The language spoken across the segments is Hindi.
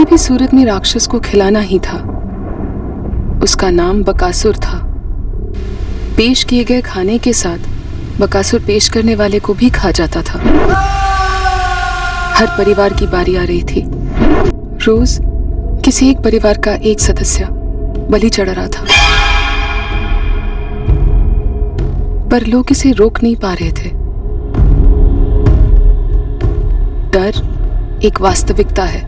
भी सूरत में राक्षस को खिलाना ही था। उसका नाम बकासुर था। पेश किए गए खाने के साथ बकासुर पेश करने वाले को भी खा जाता था। हर परिवार की बारी आ रही थी। रोज किसी एक परिवार का एक सदस्य बलि चढ़ रहा था, पर लोग इसे रोक नहीं पा रहे थे। डर एक वास्तविकता है।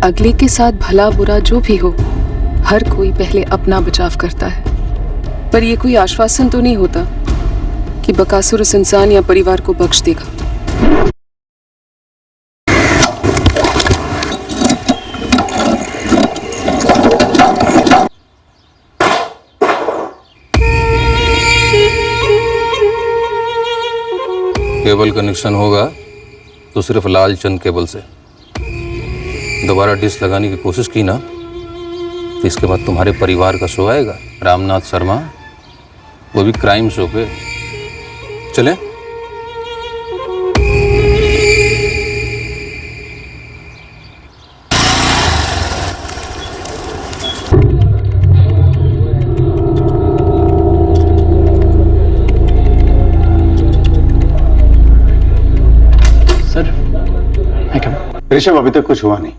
अगले के साथ भला बुरा जो भी हो, हर कोई पहले अपना बचाव करता है। पर यह कोई आश्वासन तो नहीं होता कि बकासुर उस इंसान या परिवार को बख्श देगा। केबल कनेक्शन होगा तो सिर्फ लालचंद केबल से। दोबारा डिश लगाने की कोशिश की ना तो इसके बाद तुम्हारे परिवार का शो आएगा, रामनाथ शर्मा, वो भी क्राइम शो पे। चले? ऋषभ, अभी तक कुछ हुआ नहीं,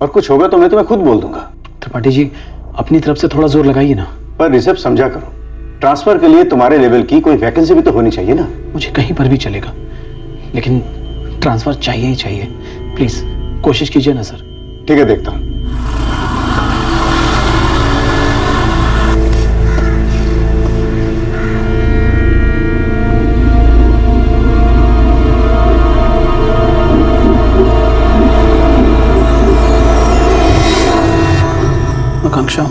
और कुछ होगा तो मैं तुम्हें खुद बोल दूंगा। त्रिपाठी जी, अपनी तरफ से थोड़ा जोर लगाइए ना। पर ऋषभ, समझा करो, ट्रांसफर के लिए तुम्हारे लेवल की कोई वैकेंसी भी तो होनी चाहिए ना। मुझे कहीं पर भी चलेगा, लेकिन ट्रांसफर चाहिए ही चाहिए। प्लीज कोशिश कीजिए ना सर। ठीक है, देखता हूं। आकांक्षा,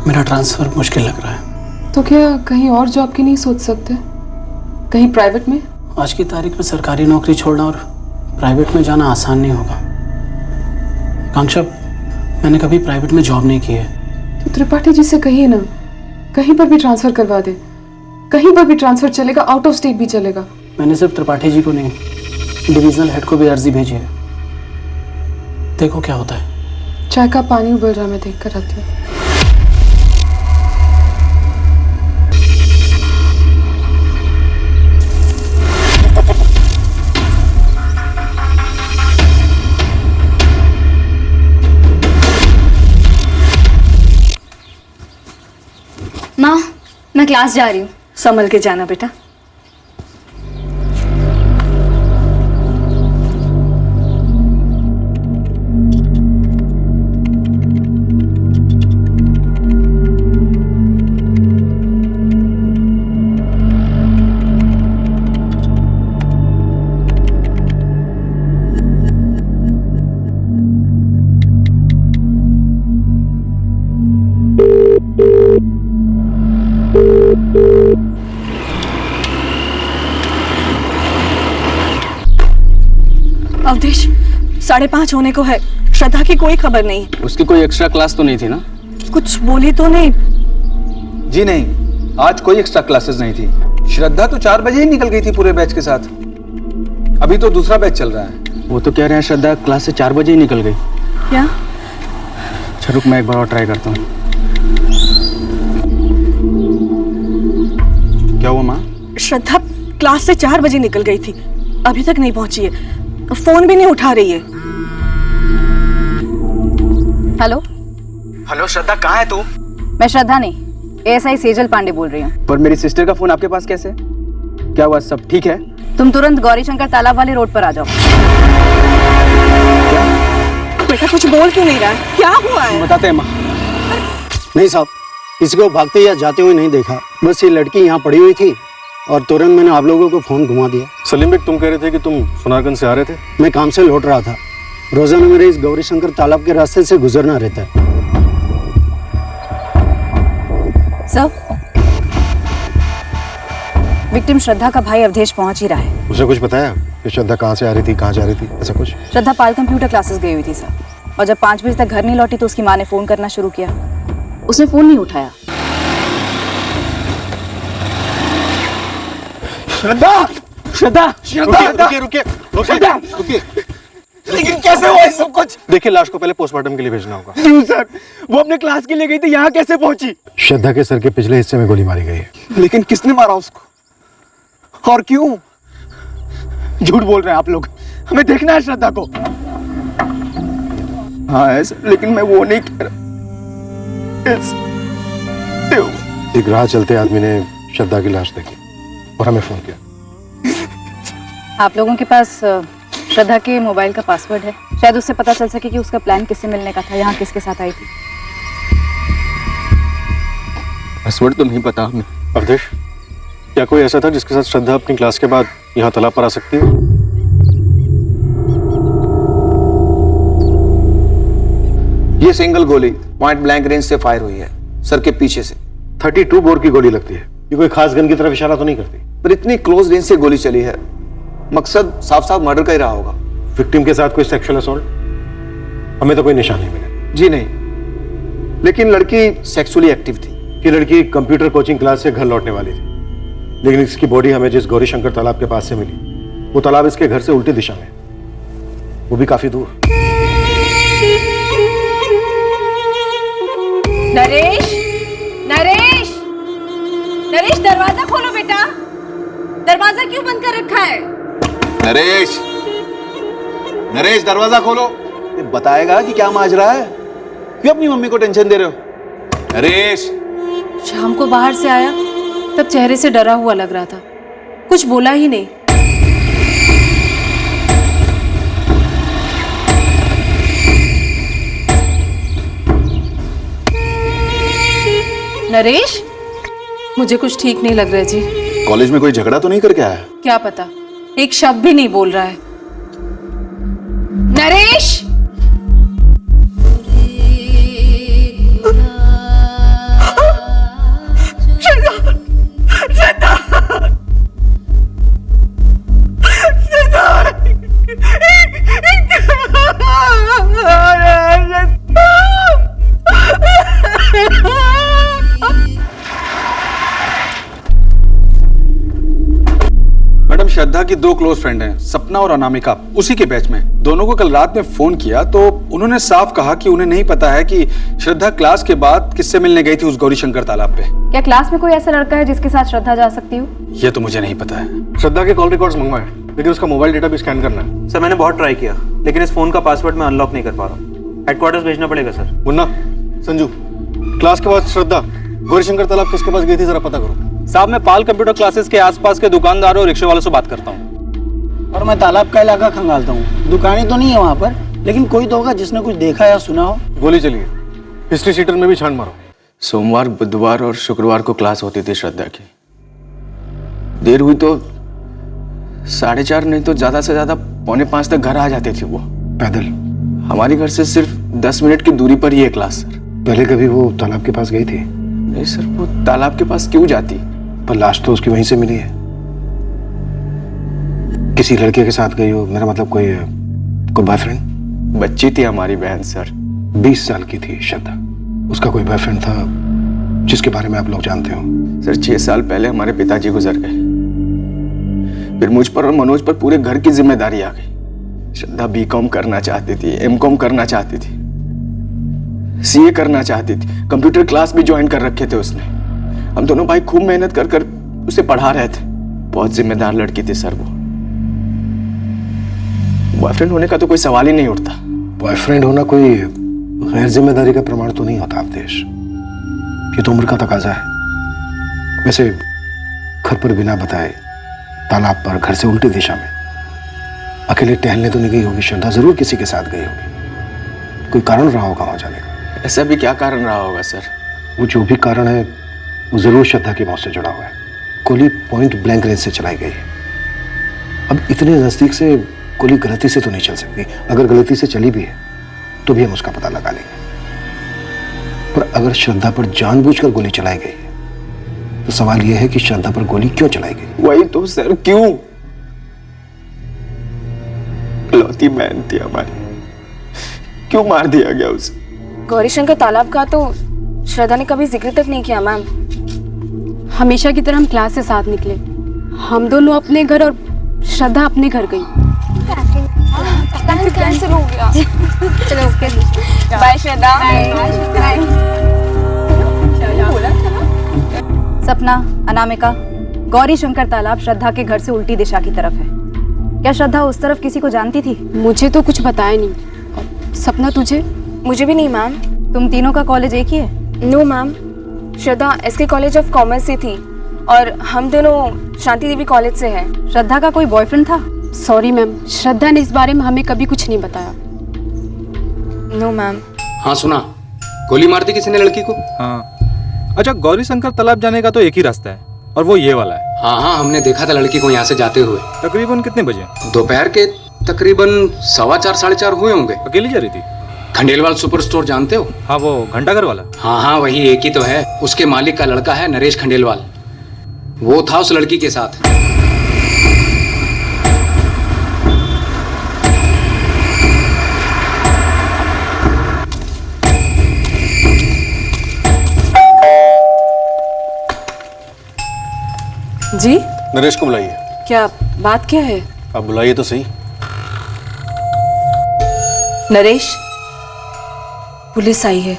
मेरा ट्रांसफर मुश्किल लग रहा है। तो क्या कहीं और जॉब की नहीं सोच सकते? कहीं प्राइवेट में? आज की तारीख में सरकारी नौकरी छोड़ना और प्राइवेट में जाना आसान नहीं होगा। आकांक्षा, मैंने कभी प्राइवेट में जॉब नहीं की है। तो त्रिपाठी जी से कहिए ना, कहीं पर भी ट्रांसफर करवा दे। कहीं पर भी ट्रांसफर चलेगा, आउट ऑफ स्टेट भी चलेगा। मैंने सिर्फ त्रिपाठी जी को नहीं, डिविजनल हेड को भी अर्जी भेजी है। देखो क्या होता है। चाय का पानी उबल रहा, मैं देख कर आती हूँ। माँ, मैं क्लास जा रही हूँ। संभल के जाना बेटा। अवधेश, 5:30 होने को है। श्रद्धा की कोई खबर नहीं। उसकी कोई एक्स्ट्रा क्लास तो नहीं थी ना? कुछ बोली तो नहीं? जी नहीं, आज कोई एक्स्ट्रा क्लासेस नहीं थी। श्रद्धा तो 4 बजे ही निकल गई थी पूरे बैच के साथ। अभी तो दूसरा बैच चल रहा है। वो तो कह रहे हैं श्रद्धा क्लास से 4 बजे ही निकल गई। क्या? अच्छा रुक, मैं एक बार और ट्राई करता हूँ। क्या हुआ माँ? श्रद्धा क्लास से 4 बजे निकल गई थी, अभी तक नहीं पहुंची है। फोन भी नहीं उठा रही है। हेलो हेलो श्रद्धा, कहाँ है तू? मैं श्रद्धा नहीं, एएसआई सेजल पांडे बोल रही हूँ। पर मेरी सिस्टर का फोन आपके पास कैसे? क्या हुआ, सब ठीक है? तुम तुरंत गौरी शंकर तालाब वाले रोड पर आ जाओ। बेटा कुछ बोल क्यों नहीं रहा है? क्या हुआ है? बताते हैं माँ। नहीं साहब, किसी को भागते या जाते हुए नहीं देखा। बस ये लड़की यहाँ पड़ी हुई थी और तुरंत मैंने आप लोगों को फोन घुमा दिया। सलीम बेग, तुम कह रहे थे कि तुम सुनारगंज से आ रहे थे? मैं काम से लौट रहा था। रोजाना मेरे इस गौरी शंकर तालाब के रास्ते से गुजरना रहता है। सर, विक्टिम श्रद्धा का भाई अवधेश पहुंच ही रहा है। उसे कुछ बताया कि श्रद्धा कहाँ से आ रही थी, कहाँ जा रही थी, ऐसा कुछ? श्रद्धा पाल कंप्यूटर क्लासेस गई हुई थी सर, और जब 5 बजे तक घर नहीं लौटी तो उसकी माँ ने फोन करना शुरू किया। उसने फोन नहीं उठाया। श्रद्धा, श्रद्धा, श्रद्धा, रुकिए रुकिए रुकिए रुकिए। लेकिन कैसे हुआ ये सब कुछ? देखिए लाश को पहले पोस्टमार्टम के लिए भेजना होगा। क्यों सर? वो अपने क्लास के लिए गई थी, यहाँ कैसे पहुंची? श्रद्धा के सर के पिछले हिस्से में गोली मारी गई है। लेकिन किसने मारा उसको और क्यों? झूठ बोल रहे हैं आप लोग, हमें देखना है श्रद्धा को। हाँ है सर, लेकिन मैं वो नहीं कह रहा। एक राह चलते आदमी ने श्रद्धा की लाश देखी और हमें फोन किया। आप लोगों के पास श्रद्धा के मोबाइल का पासवर्ड है, शायद उससे पता चल सके कि उसका प्लान किससे मिलने का था, यहाँ किसके साथ आई थी। पासवर्ड तो नहीं पता हमें। अवधेश, क्या कोई ऐसा था जिसके साथ श्रद्धा अपनी क्लास के बाद यहाँ तालाब पर आ सकती है? ये सिंगल गोली पॉइंट ब्लैंक रेंज से फायर हुई है, सर के पीछे से। 32 बोर की गोली लगती है। ये कोई खास गन की तरफ इशारा तो नहीं करती? पर इतनी क्लोज रेंज से गोली चली है, मकसद साफ साफ मर्डर का ही रहा होगा। विक्टिम के साथ कोई सेक्सुअल असॉल्ट? हमें तो कोई निशान नहीं मिला। जी नहीं, लेकिन लड़की सेक्सुअली एक्टिव थी। ये लड़की कंप्यूटर कोचिंग क्लास से घर लौटने वाली थी, लेकिन इसकी बॉडी हमें जिस गौरीशंकर तालाब के पास से मिली, वो तालाब इसके घर से उल्टी दिशा में, वो भी काफी दूर। नरेश, नरेश, नरेश, दरवाजा खोलो बेटा। दरवाजा क्यों बंद कर रखा है? नरेश, नरेश दरवाजा खोलो। ये बताएगा कि क्या माजरा है? क्यों अपनी मम्मी को टेंशन दे रहे हो? नरेश। शाम को बाहर से आया तब चेहरे से डरा हुआ लग रहा था, कुछ बोला ही नहीं। नरेश, मुझे कुछ ठीक नहीं लग रहा है जी। कॉलेज में कोई झगड़ा तो नहीं करके आया? क्या पता, एक शब्द भी नहीं बोल रहा है। नरेश, मैडम, श्रद्धा की दो क्लोज फ्रेंड हैं, सपना और अनामिका, उसी के बैच में। दोनों को कल रात में फोन किया तो उन्होंने साफ कहा कि उन्हें नहीं पता है कि श्रद्धा क्लास के बाद किससे मिलने गई थी उस गौरीशंकर तालाब पे। क्या क्लास में कोई ऐसा लड़का है जिसके साथ श्रद्धा जा सकती हो? ये तो मुझे नहीं पता है। श्रद्धा के कॉल रिकॉर्ड्स मंगवाए, लेकिन उसका मोबाइल डेटा भी स्कैन करना है। सर मैंने बहुत ट्राई किया, लेकिन इस फोन का पासवर्ड मैं अनलॉक नहीं कर पा रहा हूँ। हेडक्वार्टर्स भेजना पड़ेगा सर। मुन्ना, संजू, क्लास के बाद श्रद्धा गौरीशंकर तालाब किसके पास गई थी जरा पता करो। साहब, मैं पाल कंप्यूटर क्लासेस के आसपास के दुकानदारों और रिक्शे वालों से बात करता हूँ। और मैं तालाब का इलाका खंगालता हूँ। दुकानें तो नहीं है वहाँ पर, लेकिन कोई तो होगा जिसने कुछ देखा या सुना हो। गोली चली है, हिस्ट्री शीटर में भी छान मारो। सोमवार, बुधवार और शुक्रवार को क्लास होती थी श्रद्धा की। देर हुई तो 4:30 नहीं तो ज्यादा से ज्यादा 4:45 तक घर आ जाती थी वो पैदल। हमारे घर से सिर्फ 10 मिनट की दूरी पर ही है क्लास सर। पहले कभी वो तालाब के पास गई थी? नहीं सर, वो तालाब के पास क्यों जाती? पर लाश तो उसकी वहीं से मिली है। किसी लड़के के साथ गई हो, मेरा मतलब कोई बॉयफ्रेंड? बच्ची थी हमारी बहन सर, 20 साल की थी श्रद्धा। उसका कोई बॉयफ्रेंड था जिसके बारे में आप लोग जानते हो? सर 6 साल पहले हमारे पिताजी गुजर गए, फिर मुझ पर और मनोज पर पूरे घर की जिम्मेदारी आ गई। श्रद्धा B.Com करना चाहती थी, M.Com करना चाहती थी, CA करना चाहती थी, कंप्यूटर क्लास भी ज्वाइन कर रखे थे उसने। हम दोनों भाई खूब मेहनत कर कर उसे पढ़ा रहे थे। बहुत जिम्मेदार लड़की थी सर वो। बॉयफ्रेंड होने का तो कोई सवाल ही नहीं उठता। बॉयफ्रेंड होना कोई गैर जिम्मेदारी का प्रमाण तो नहीं होता अवधेश, ये तो उम्र का तकाजा है। वैसे घर पर बिना बताए तालाब पर घर से उल्टी दिशा में अकेले टहलने तो नहीं गई होगी श्रद्धा, जरूर किसी के साथ गई होगी। कोई कारण रहा होगा वहां जाने का। ऐसा भी क्या कारण रहा होगा सर? वो जो भी कारण है वो जरूर श्रद्धा की मौत से जुड़ा हुआ है। गोली पॉइंट ब्लैंक रेंज से चलाई गई है। अब इतने नजदीक से गोली गलती से तो नहीं चल सकती। अगर गलती से चली भी है तो भी हम उसका पता लगा लेंगे। पर अगर श्रद्धा पर जानबूझकर गोली चलाई गई है तो सवाल यह है कि श्रद्धा पर गोली क्यों चलाई गई? वही तो सर, क्यों? लौती बहन थी हमारी, क्यों मार दिया गया उसे? गौरीशंकर तालाब का तो श्रद्धा ने कभी जिक्र तक नहीं किया मैम। हमेशा की तरह हम क्लास से साथ निकले। हम दोनों अपने घर और श्रद्धा अपने घर गई। कैंसिल हो गया। चलो ओके, बाय श्रद्धा। सपना, अनामिका, गौरी शंकर तालाब श्रद्धा के घर से उल्टी दिशा की तरफ है। क्या श्रद्धा उस तरफ किसी को जानती थी? मुझे तो कुछ बताया नहीं। सपना तुझे? मुझे भी नहीं मैम। तुम तीनों का कॉलेज एक ही है? No ma'am, Shraddha S K college of commerce से थी और हम दोनों शांति देवी कॉलेज से हैं। श्रद्धा का कोई बॉयफ्रेंड था? सॉरी मैम, श्रद्धा ने इस बारे में हमें कभी कुछ नहीं बताया। No ma'am. हाँ सुना, गोली मार दी किसी ने लड़की को। हाँ, अच्छा गौरी शंकर तालाब जाने का तो एक ही रास्ता है और वो ये वाला है। हाँ हाँ, हमने देखा था लड़की को यहाँ से जाते हुए। तकरीबन कितने बजे? दोपहर के तकरीबन 4:15 साढ़े 4 हुए होंगे। अकेली जा रही थी? खंडेलवाल सुपर स्टोर जानते हो? हाँ, वो घंटाघर वाला। हाँ हाँ, वही एक ही तो है। उसके मालिक का लड़का है नरेश खंडेलवाल, वो था उस लड़की के साथ। जी? नरेश को बुलाइए। क्या बात क्या है? आप बुलाइए तो सही। नरेश, पुलिस आई है।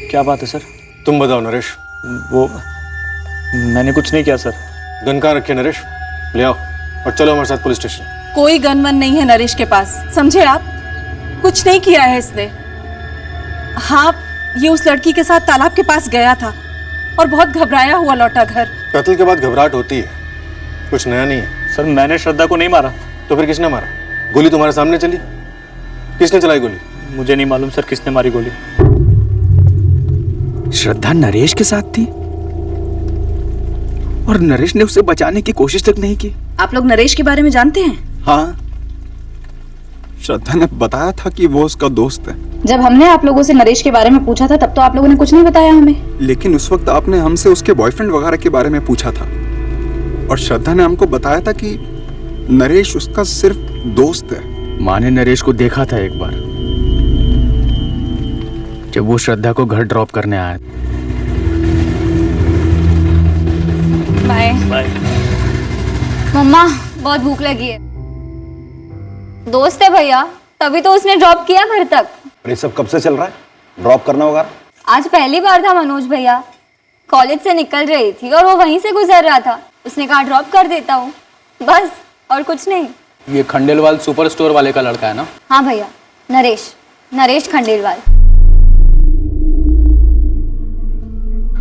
क्या बात है सर? तुम बताओ नरेश। वो मैंने कुछ नहीं किया सर। गन कहाँ रखे नरेश? ले आओ और चलो हमारे साथ पुलिस स्टेशन। कोई गन वन नहीं है नरेश के पास, समझे आप? कुछ नहीं किया है इसने। हाँ, ये उस लड़की के साथ तालाब के पास गया था और बहुत घबराया हुआ लौटा घर। कत्ल के बाद घबराहट होती है, कुछ नया नहीं है। सर मैंने श्रद्धा को नहीं मारा। तो फिर किसने मारा? गोली तुम्हारे सामने चली, किसने चलाई गोली? मुझे नहीं मालूम सर किसने मारी गोली। श्रद्धा नरेश के साथ थी और नरेश ने उसे बचाने की कोशिश तक नहीं की। आप लोग नरेश के बारे में जानते हैं? हाँ, श्रद्धा ने बताया था कि वो उसका दोस्त है। जब हमने आप लोगों से नरेश के बारे में पूछा था तब तो आप लोगों ने कुछ नहीं बताया हमें। लेकिन उस वक्त आपने हमसे उसके बॉयफ्रेंड वगैरह के बारे में पूछा था और श्रद्धा ने हमको बताया था कि नरेश उसका सिर्फ दोस्त है। माँ ने नरेश को देखा था एक बार जब वो श्रद्धा को घर ड्रॉप करने आया। बाय। बाय। मम्मा, बहुत भूख लगी है। दोस्त है भैया, तभी तो उसने ड्रॉप किया घर तक। ये सब कब से चल रहा है? ड्रॉप करना होगा? आज पहली बार था मनोज भैया। कॉलेज से निकल रही थी और वो वहीं से गुजर रहा था। उसने कहा ड्रॉप कर देता हूँ, बस और कुछ नहीं। ये खंडेलवाल सुपर स्टोर वाले का लड़का है ना? हाँ भैया, नरेश खंडेलवाल।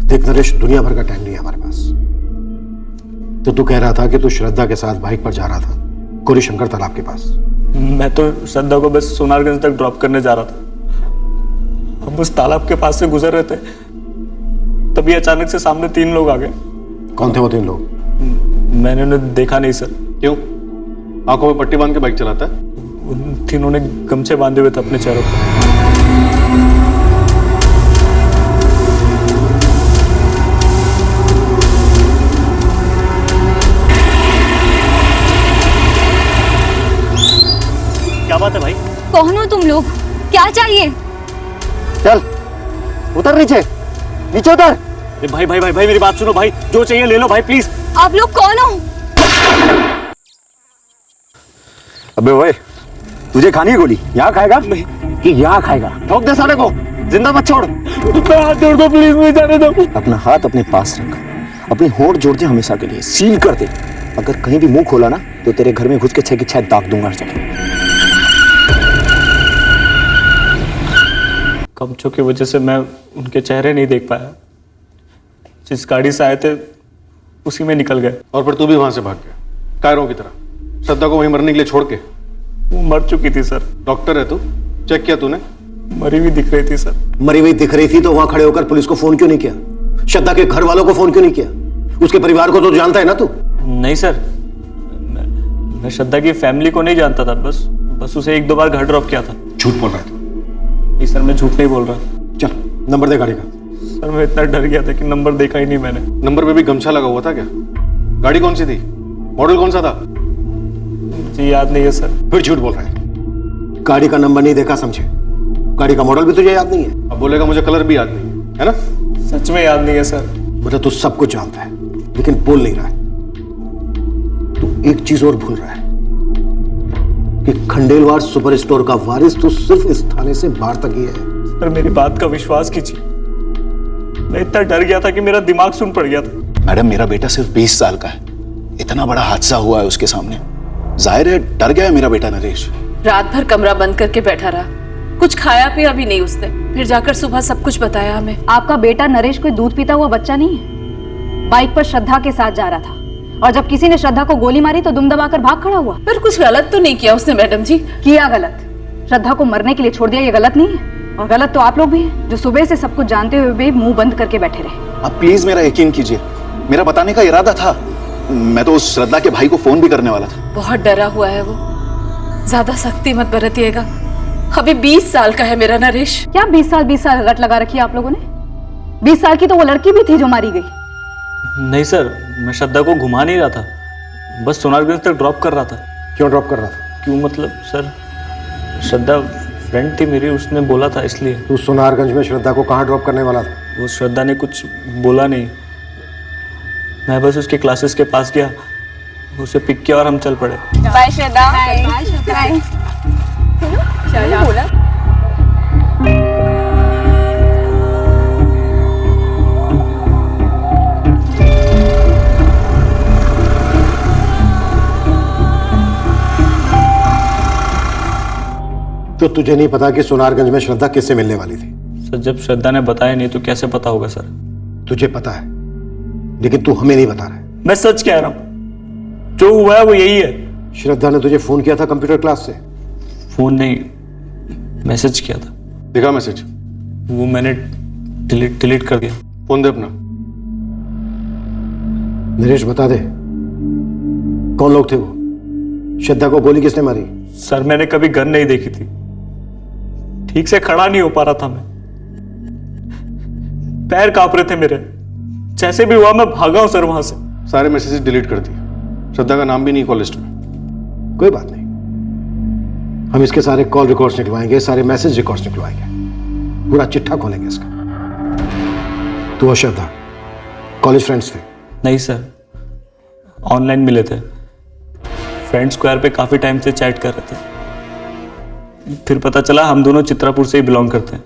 देख नरेश, दुनिया भर का टाइम नहीं है हमारे पास। तो तू कह रहा था कि तू श्रद्धा के साथ बाइक पर जा रहा था गौरी शंकर तालाब के पास। मैं तो श्रद्धा को बस सोनारगंज तक ड्रॉप करने जा रहा था। हम उस तालाब के पास से गुजर रहे थे, तभी अचानक से सामने 3 लोग आ गए। कौन थे वो 3 लोग? मैंने उन्हें देखा नहीं सर। क्यों? आंखों में पट्टी बांध के बाइक चलाता है? उन तीनों ने गमछे बांधे हुए थे अपने चेहरों पर। क्या बात है भाई? कौन हो तुम लोग? क्या चाहिए? चल उतर, नीचे उतर। भाई भाई भाई भाई मेरी बात सुनो भाई, जो चाहिए ले लो भाई प्लीज। आप लोग कौन हो? अबे ओए, तुझे खानी है गोली? यहाँ खाएगा कि यहाँ खाएगा? ठोक दे साले को, जिंदा मत छोड़। हाथ जोड़ दो प्लीज, मुझे जाने दो। अपना हाथ अपने पास रख, अपने होंठ जोड़ दे हमेशा के लिए, सील कर दे। अगर कहीं भी मुंह खोला ना तो तेरे घर में घुस के 6 की 6 दाग दूंगा हर जगह। कमचों की वजह से मैं उनके चेहरे नहीं देख पाया। जिस गाड़ी से आए थे उसी में निकल गए। और फिर तू भी वहां से भाग गया कायरों की तरह, श्रद्धा को वहीं मरने के लिए छोड़ के? वो मर चुकी थी सर। डॉक्टर है तू? चेक किया तूने? मरी हुई दिख रही थी सर। मरी हुई दिख रही थी तो वहां खड़े होकर पुलिस को फोन क्यों नहीं किया? श्रद्धा के घर वालों को फोन क्यों नहीं किया? उसके परिवार को तो जानता है ना तू? नहीं सर, मैं श्रद्धा की फैमिली को नहीं जानता था। बस उसे 1-2 बार घर ड्रॉप किया था। झूठ बोल रहा है तू? नहीं सर, मैं झूठ नहीं बोल रहा। चल नंबर दे गाड़ी का। सर मैं इतना डर गया था कि नंबर देखा ही नहीं मैंने। नंबर पे भी गमछा लगा हुआ था क्या? गाड़ी कौन सी थी? मॉडल कौन सा था? जी याद नहीं है सर। फिर झूठ बोल रहा है। गाड़ी का नंबर नहीं देखा समझे? गाड़ी का मॉडल भी तुझे याद नहीं है? अब बोलेगा मुझे कलर भी याद नहीं है ना? सच में याद नहीं है सर। मतलब तू सब कुछ जानता है, लेकिन बोल नहीं रहा है। तू एक चीज और भूल रहा है कि खंडेलवाल सुपर स्टोर का वारिस तो सिर्फ इस थाने से बाहर तक ही है। सर मेरी बात का विश्वास कीजिए, मैं इतना डर गया था कि मेरा दिमाग सुन पड़ गया था। मैडम मेरा बेटा सिर्फ 20 साल का है, इतना बड़ा हादसा हुआ है उसके सामने, जाहिर है डर गया है मेरा बेटा नरेश। रात भर कमरा बंद करके बैठा रहा, कुछ खाया पिया भी नहीं उसने, फिर जाकर सुबह सब कुछ बताया हमें। आपका बेटा नरेश कोई दूध पीता हुआ बच्चा नहीं है। बाइक पर श्रद्धा के साथ जा रहा था और जब किसी ने श्रद्धा को गोली मारी तो दुम दबाकर भाग खड़ा हुआ। पर कुछ गलत तो नहीं किया उसने मैडम जी। किया गलत, श्रद्धा को मरने के लिए छोड़ दिया, ये गलत नहीं है। और गलत तो आप लोग भी हैं जो सुबह से सब कुछ जानते हुए भी मुंह बंद करके बैठे रहे। आप प्लीज मेरा यकीन कीजिए, मेरा बताने का इरादा था, मैं तो उस श्रद्धा के भाई को फोन भी करने वाला था। बहुत डरा हुआ है वो, ज्यादा सख्ती मत बरतिएगा, अभी 20 साल का है मेरा नरेश। क्या 20 साल रट लगा रखी है आप लोगों ने? 20 साल की तो वो लड़की भी थी जो मारी गई। नहीं सर, मैं श्रद्धा को घुमा नहीं रहा था, बस सोनारगंज तक ड्रॉप कर रहा था। क्यों ड्रॉप कर रहा था? क्यों मतलब सर, श्रद्धा फ्रेंड थी मेरी, उसने बोला था इसलिए। तू सोनारगंज में श्रद्धा को कहाँ ड्रॉप करने वाला था? वो श्रद्धा ने कुछ बोला नहीं, मैं बस उसके क्लासेस के पास गया, उसे पिक किया और हम चल पड़े। बाय श्रद्धा। बाय श्रद्धा। बोला तो तुझे नहीं पता कि सोनारगंज में श्रद्धा किससे मिलने वाली थी? सर जब श्रद्धा ने बताया नहीं तो कैसे पता होगा सर? तुझे पता है लेकिन तू हमें नहीं बता रहा है। मैं सच कह रहा हूं, जो हुआ है वो यही है। श्रद्धा ने तुझे फोन किया था कंप्यूटर क्लास से? फोन नहीं, मैसेज किया था। देखा मैसेज? वो मैंने डिलीट कर दिया। फोन दे अपना। नरेश बता दे कौन लोग थे वो? श्रद्धा को गोली किसने मारी? सर मैंने कभी गन नहीं देखी थी, ठीक से खड़ा नहीं हो पा रहा था मैं, पैर कांप रहे थे मेरे, जैसे भी हुआ मैं भागा हूं सर वहां से। सारे मैसेजेस डिलीट कर दिए, श्रद्धा का नाम भी नहीं कॉल लिस्ट में। कोई बात नहीं, हम इसके सारे कॉल रिकॉर्ड्स निकलवाएंगे, सारे मैसेज रिकॉर्ड्स निकलवाएंगे, पूरा चिट्ठा खोलेंगे इसका। तू और श्रद्धा कॉलेज फ्रेंड्स थे? नहीं सर, ऑनलाइन मिले थे, फ्रेंड स्क्वायर पे काफी टाइम से चैट कर रहे थे, फिर पता चला हम दोनों चित्रापुर से ही बिलोंग करते हैं,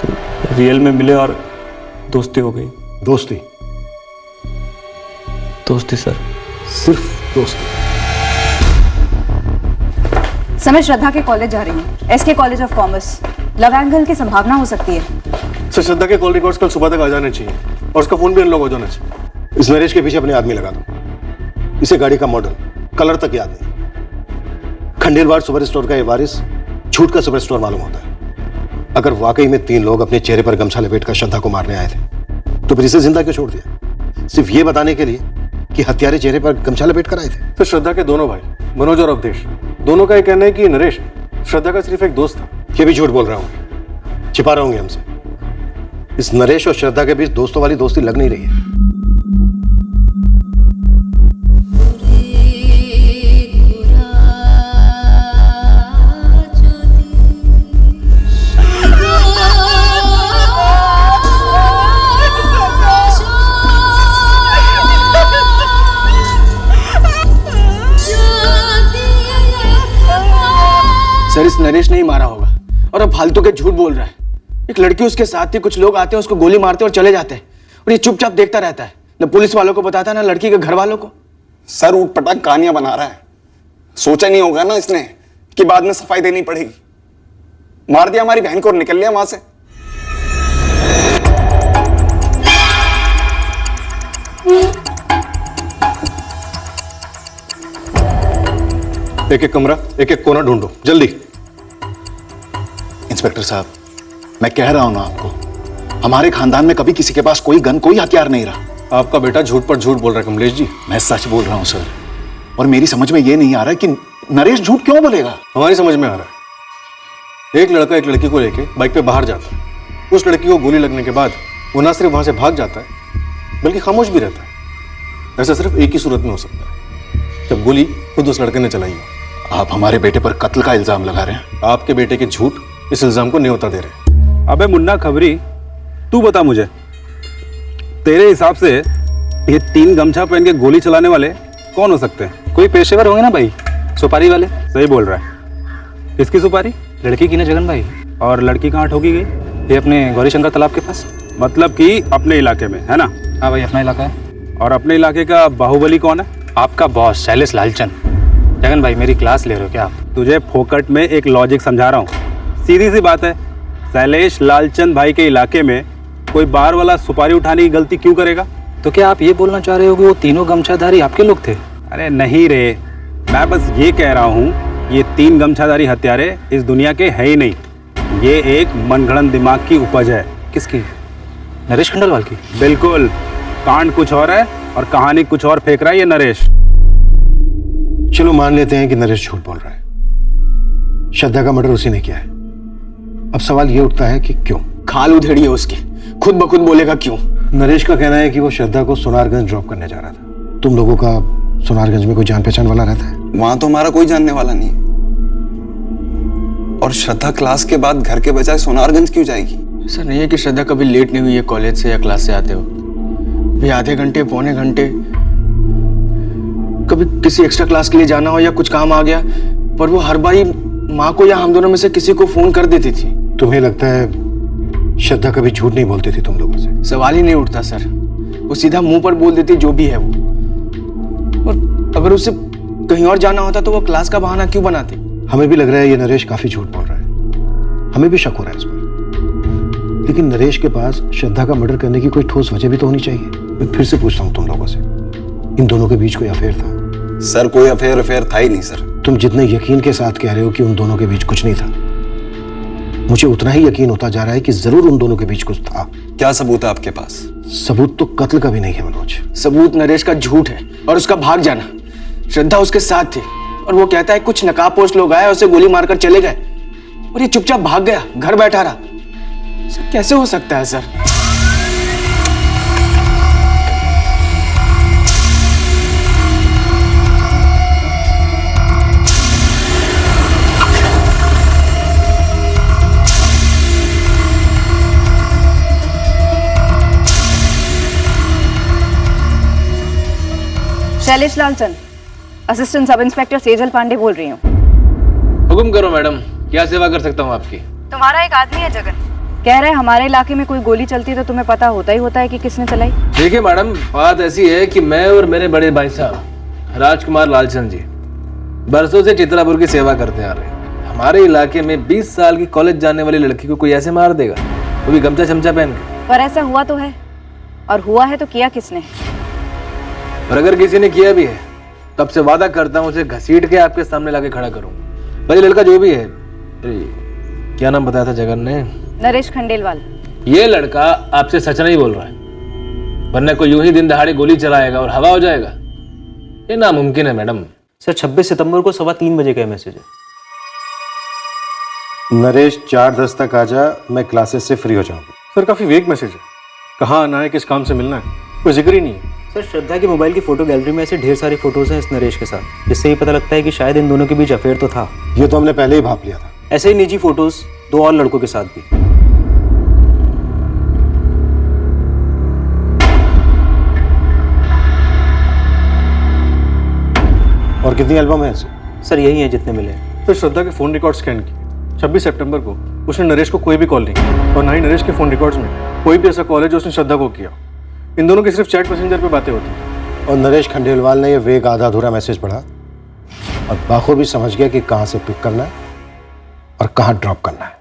तो रियल में मिले और दोस्ती हो गई। दोस्ती? दोस्ती सर, सिर्फ दोस्ती? समय श्रद्धा के कॉलेज जा रही है, S K college of commerce. Love angle की संभावना हो सकती है। सर श्रद्धा के कॉल रिकॉर्ड्स कल सुबह तक आ जाने चाहिए और उसका फोन भी अनलॉक हो जाना चाहिए। इस नरेश के पीछे अपने आदमी लगा दो, इसे गाड़ी का मॉडल कलर तक याद नहीं। खंडेलवाल सुपर स्टोर का ये वारिस झूठ का सुपर स्टोर मालूम होता है। अगर वाकई में 3 लोग अपने चेहरे पर गमछा लपेटकर श्रद्धा को मारने आए थे तो फिर इसे जिंदा क्यों छोड़ दिया? सिर्फ ये बताने के लिए कि हत्यारे चेहरे पर गमछा लपेट कर आए थे। तो श्रद्धा के दोनों भाई मनोज और अवधेश, दोनों का ये कहना है कि नरेश श्रद्धा का सिर्फ एक दोस्त था। ये भी झूठ बोल रहा हूं, छिपा रहे होंगे हमसे। इस नरेश और श्रद्धा के बीच दोस्तों वाली दोस्ती लग नहीं रही है। सर इस नरेश ने ही मारा होगा और अब फालतू के झूठ बोल रहा है। एक लड़की उसके साथ थी, कुछ लोग आते हैं उसको गोली मारते और चले जाते हैं और ये चुपचाप देखता रहता है, न पुलिस वालों को बताता ना लड़की के घर वालों को। सर ऊट पटाक कहानियां बना रहा है, सोचा नहीं होगा ना इसने कि बाद में सफाई देनी पड़ेगी। मार दिया हमारी बहन को और निकल लिया वहां से। एक एक कमरा, एक एक कोना ढूंढो जल्दी। इंस्पेक्टर साहब, मैं कह रहा हूं ना आपको, हमारे खानदान में कभी किसी के पास कोई गन, कोई हथियार नहीं रहा। आपका बेटा झूठ पर झूठ बोल रहा है कमलेश जी। मैं सच बोल रहा हूं सर, और मेरी समझ में यह नहीं आ रहा कि नरेश झूठ क्यों बोलेगा। हमारी समझ में आ रहा है। एक लड़का एक लड़की को लेके बाइक पे बाहर जाता है, उस लड़की को गोली लगने के बाद वो ना सिर्फ वहां से भाग जाता है बल्कि खामोश भी रहता है। ऐसा सिर्फ एक ही सूरत में हो सकता है, जब गोली खुद उस लड़के ने चलाई हो। आप हमारे बेटे पर कत्ल का इल्जाम लगा रहे हैं। आपके बेटे के झूठ इस इल्जाम को न्योता दे रहे हैं। अबे मुन्ना खबरी, तू बता मुझे, तेरे हिसाब से ये 3 गमछा पहन के गोली चलाने वाले कौन हो सकते हैं? कोई पेशेवर होंगे ना भाई, सुपारी वाले। सही बोल रहा है। किसकी सुपारी? लड़की की ना जगन भाई। और लड़की कहाँ ठोकी गई? ये अपने गौरीशंकर तालाब के पास। मतलब कि अपने इलाके में, है ना? हाँ भाई, अपना इलाका है। और अपने इलाके का बाहुबली कौन है? आपका बॉस शैलेश लालचंद। जगन भाई, मेरी क्लास ले रहे हो क्या आप? तुझे फोकट में एक लॉजिक समझा रहा हूँ। सीधी सी बात है, शैलेश लालचंद भाई के इलाके में कोई बाहर वाला सुपारी उठाने की गलती क्यों करेगा? तो क्या आप ये बोलना चाह रहे हो कि वो तीनों गमछाधारी आपके लोग थे? अरे नहीं रे, मैं बस ये कह रहा हूँ, ये 3 गमछाधारी हत्यारे इस दुनिया के है ही नहीं। ये एक मनगढ़ंत दिमाग की उपज है। किसकी? नरेश खंडेलवाल की? बिल्कुल। कांड कुछ और है और कहानी कुछ और फेंक रहा है ये नरेश। चलो मान लेते हैं कि नरेश झूठ बोल रहा है, श्रद्धा का मर्डर उसी ने किया है। अब सवाल ये उठता है कि क्यों? खाल उधेड़ी है उसकी, खुद ब खुद बोलेगा क्यों? नरेश का कहना है कि वो श्रद्धा को सोनारगंज ड्रॉप करने जा रहा था। तुम लोगों का सोनारगंज में कोई जान पहचान वाला रहता है? वहां तो हमारा कोई जानने वाला नहीं। और श्रद्धा क्लास के बाद घर के बजाय सोनारगंज क्यों जाएगी? सर नहीं है कि श्रद्धा कभी लेट नहीं हुई है कॉलेज से या क्लास से आते हो। भी आधे घंटे पौने घंटे कभी किसी एक्स्ट्रा क्लास के लिए जाना हो या कुछ काम आ गया, पर वो हर बार ही माँ को या हम दोनों में से किसी को फोन कर देती थी। तुम्हें लगता है श्रद्धा कभी झूठ नहीं बोलती थी तुम लोगों से? सवाल ही नहीं उठता सर, वो सीधा मुंह पर बोल देती जो भी है वो। और अगर उसे कहीं और जाना होता तो वो क्लास का बहाना क्यों बनाती? हमें भी लग रहा है ये नरेश काफी झूठ बोल रहा है, हमें भी शक हो रहा है इस पर। लेकिन नरेश के पास श्रद्धा का मर्डर करने की कोई ठोस वजह भी तो होनी चाहिए। मैं फिर से पूछता हूँ तुम लोगों से, इन दोनों के बीच कोई अफेयर था? सर कोई अफेयर था ही नहीं सर। तुम जितने यकीन के साथ कह रहे हो कि उन दोनों के बीच कुछ नहीं था, मुझे उतना ही यकीन होता जा रहा है कि जरूर उन दोनों के बीच कुछ था। क्या सबूत है आपके पास? सबूत तो कत्ल का भी नहीं है मनोज। सबूत नरेश का झूठ है और उसका भाग जाना। श्रद्धा उसके साथ थी और वो कहता है कुछ नकाबपोश लोग आए, उसे गोली मारकर चले गए और ये चुपचाप भाग गया, घर बैठा रहा। सर कैसे हो सकता है sir? Shailesh Lalchand, assistant sub inspector Sejal Pandey बोल रही हूँ। हुक्म करो मैडम, क्या सेवा कर सकता हूँ आपकी? तुम्हारा एक आदमी है जगन, कह रहे हमारे इलाके में कोई गोली चलती है तो तुम्हें पता होता ही होता है कि किसने चलाई। देखिए मैडम, बात ऐसी है कि मैं और मेरे बड़े भाई साहब राजकुमार लालचंद जी बरसों से चित्रापुर की सेवा करते आ रहे हैं। हमारे इलाके में 20 साल की कॉलेज जाने वाली लड़की को कोई ऐसे मार देगा, वो भी गमछा चमचा पहन के? पर ऐसा हुआ तो है, और हुआ है तो किया किसने? और अगर किसी ने किया भी है तब से वादा करता हूँ उसे घसीट के आपके सामने लाके खड़ा करूँ। भाई लड़का जो भी है, क्या नाम बताया था जगन ने? नरेश खंडेलवाल। ये लड़का आपसे सच नहीं बोल रहा है, वरना कोई यूं ही दिन दहाड़े गोली चलाएगा और हवा हो जाएगा? ये नामुमकिन है मैडम। सर 26 सितंबर को 3:15 बजे का मैसेज है। नरेश 4:10 तक आ जा, मैं क्लासेस से फ्री हो जाऊंगा। सर काफी वेग मैसेज है, कहाँ आना है, किस काम से मिलना है, कोई जिक्र ही नहीं है। सर श्रद्धा की मोबाइल की फोटो गैलरी में ऐसे ढेर सारी फोटोज हैं इस नरेश के साथ, जिससे ये पता लगता है कि शायद इन दोनों के बीच अफेयर तो था। ये तो हमने पहले ही भाप लिया था। ऐसे ही निजी फोटोज 2 और लड़कों के साथ भी। और कितनी एल्बम है ऐसे? सर यही है जितने मिले। फिर श्रद्धा के फोन रिकॉर्ड स्कैन किए। 26 सितंबर को उसने नरेश को कोई भी कॉल नहीं किया और ना ही नरेश के फोन रिकॉर्ड्स में कोई भी ऐसा कॉल है जो उसने श्रद्धा को किया। इन दोनों की सिर्फ चैट मैसेंजर पे बातें होती हैं। और नरेश खंडेलवाल ने ये वेग आधा अधूरा मैसेज पढ़ा और बाखूबी समझ गया कि कहाँ से पिक करना है और कहाँ ड्रॉप करना है।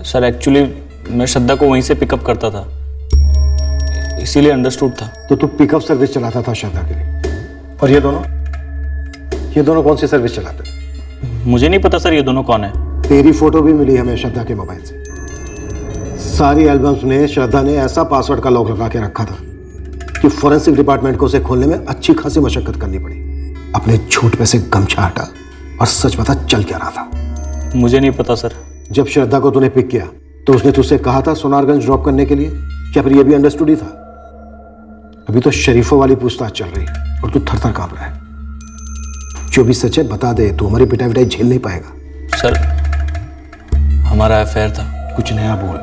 सर एक्चुअली मैं श्रद्धा को वहीं से पिकअप करता था, इसीलिए अंडरस्टूड था। तो तू पिकअप सर्विस चलाता था श्रद्धा के लिए, और ये दोनों कौन सी सर्विस चलाते थे? मुझे नहीं पता सर ये दोनों कौन है। तेरी फोटो भी मिली हमें श्रद्धा के मोबाइल से। सारी एल्बम्स में श्रद्धा ने ऐसा पासवर्ड का लॉक लगा के रखा था कि फोरेंसिक डिपार्टमेंट को उसे खोलने में अच्छी खासी मशक्कत करनी पड़ी। अपने झूठ पे से गमछा हटा और सच बता चल क्या रहा था। मुझे नहीं पता सर। जब श्रद्धा को तूने पिक किया तो उसने तुझसे कहा था सोनारगंज ड्रॉप करने के लिए, क्या फिर ये भी अंडरस्टूड ही था? अभी तो शरीफों वाली पूछताछ चल रही है और तू थर थर कांप रहा है। जो भी सच है बता दे, तू हमारी पिटाई विटाई झेल नहीं पाएगा। सर हमारा अफेयर था। कुछ नया बोल,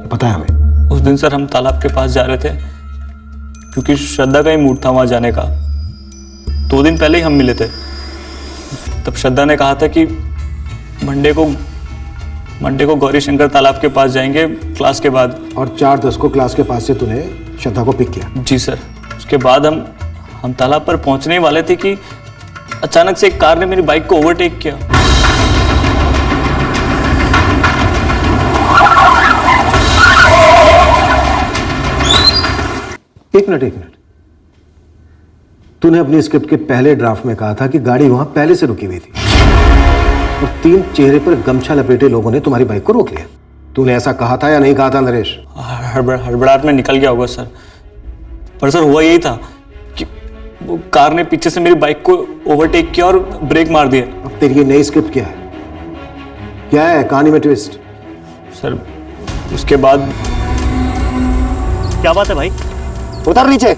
ये पता है हमें। उस दिन सर हम तालाब के पास जा रहे थे, क्योंकि श्रद्धा का ही मूड था वहां जाने का। 2 दिन पहले ही हम मिले थे। तब श्रद्धा ने कहा था कि मंडे को गौरी शंकर तालाब के पास जाएंगे क्लास के बाद। और 4:10 को क्लास के पास से तूने श्रद्धा को पिक किया? जी सर। उसके बाद हम तालाब पर पहुंचने ही वाले थे कि अचानक से एक कार ने मेरी बाइक को ओवरटेक किया। एक मिनट। तूने अपनी स्क्रिप्ट के पहले ड्राफ्ट में कहा था कि गाड़ी वहां पहले से रुकी हुई थी और 3 चेहरे पर गमछा लपेटे लोगों ने तुम्हारी बाइक को रोक लिया। तूने ऐसा कहा था या नहीं कहा था नरेश? हड़बड़ाहट में निकल गया होगा सर। पर सर हुआ यही था कि वो कार ने पीछे से मेरी बाइक को ओवरटेक किया और ब्रेक मार दिया। अब तेरी ये नई स्क्रिप्ट क्या है? क्या है कहानी में ट्विस्ट? सर उसके बाद क्या बात है भाई? उतर नीचे।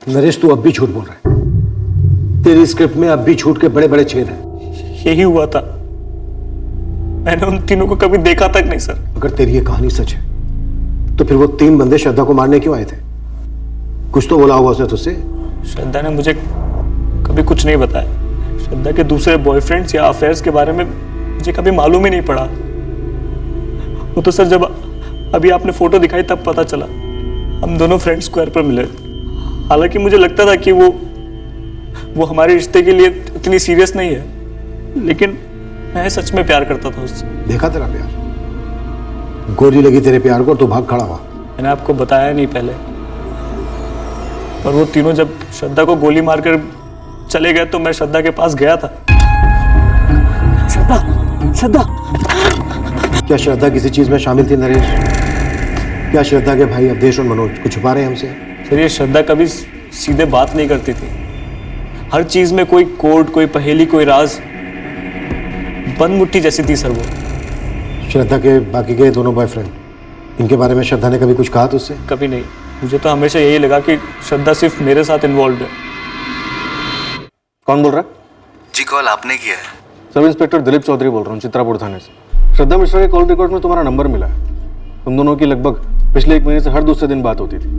नरेश तू अब भी झूठ बोल रहा है। तेरी स्क्रिप्ट में अब भी झूठ के बड़े बड़े छेद हैं। यही हुआ था। मैंने उन तीनों को कभी देखा तक नहीं सर। अगर तेरी ये कहानी सच है तो फिर वो 3 बंदे श्रद्धा को मारने क्यों आए थे? कुछ तो बोला होगा उसने तुझसे? श्रद्धा ने मुझे कभी कुछ नहीं बताया। श्रद्धा के दूसरे बॉयफ्रेंड्स या अफेयर्स के बारे में मुझे कभी मालूम ही नहीं पड़ा। वो तो सर जब अभी आपने फोटो दिखाई तब पता चला। हम दोनों फ्रेंड्स स्क्वायर पर मिले। हालांकि मुझे लगता था कि वो हमारे रिश्ते के लिए इतनी सीरियस नहीं है, लेकिन मैं सच में प्यार करता था उससे। देखा तेरा प्यार, गोली लगी तेरे प्यार को तो भाग खड़ा हुआ। मैंने आपको बताया नहीं पहले, पर वो तीनों जब श्रद्धा को गोली मारकर चले गए तो मैं श्रद्धा के पास गया था। श्रद्धा क्या श्रद्धा किसी चीज में शामिल थी नरेश? क्या श्रद्धा के भाई अवधेश और मनोज कुछ छुपा रहे हैं हमसे? सर ये श्रद्धा कभी सीधे बात नहीं करती थी। हर चीज में कोई कोड, कोई पहेली, कोई राज। बंद मुट्ठी जैसी थी सर वो। श्रद्धा के बाकी के दोनों बॉयफ्रेंड, इनके बारे में श्रद्धा ने कभी कुछ कहा तुझसे? कभी नहीं। मुझे तो हमेशा यही लगा कि श्रद्धा सिर्फ मेरे साथ इन्वॉल्व है। कौन बोल रहा है? जी कॉल आपने किया है। सब इंस्पेक्टर दिलीप चौधरी बोल रहा हूँ, चित्रापुर थाने से। श्रद्धा मिश्रा के कॉल रिकॉर्ड में तुम्हारा नंबर मिला है। तुम दोनों की लगभग पिछले 1 महीने से हर दूसरे दिन बात होती थी।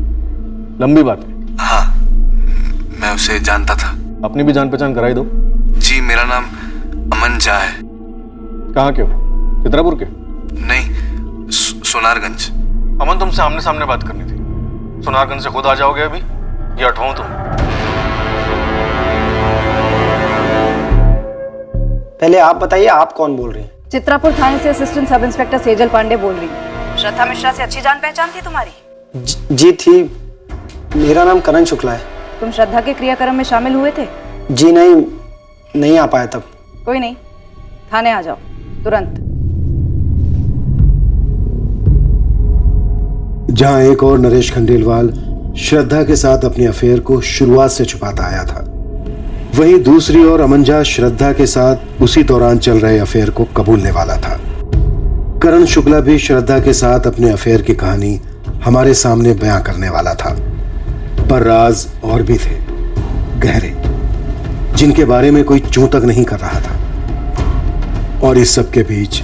लंबी बात है। हाँ, मैं उसे जानता था। अपनी भी जान पहचान कराई दो। जी मेरा नाम अमन झा है। कहाँ के हो? चित्रापुर के? नहीं, सोनारगंज। अमन तुमसे आमने सामने बात करनी थी। सोनारगंज से खुद आ जाओगे अभी या उठाऊं तुम? पहले आप बताइए, आप कौन बोल रही हैं? चित्रापुर थाने से assistant sub inspector Sejal Pandey बोल रही हूँ। श्रद्धा मिश्रा से अच्छी जान पहचान थी तुम्हारी? जी थी। मेरा नाम करण शुक्ला है। तुम श्रद्धा के क्रियाक्रम में शामिल हुए थे? जी नहीं आ पाया तब। कोई नहीं, थाने आ जाओ तुरंत। जहां एक और नरेश खंडेलवाल श्रद्धा के साथ अपने अफेयर को शुरुआत से छुपाता आया था, वहीं दूसरी ओर अमन झा श्रद्धा के साथ उसी दौरान चल रहे अफेयर को कबूलने वाला था। करण शुक्ला भी श्रद्धा के साथ अपने अफेयर की कहानी हमारे सामने बयां करने वाला था। पर राज और भी थे, गहरे, जिनके बारे में कोई चूं तक नहीं कर रहा था। और इस सब के बीच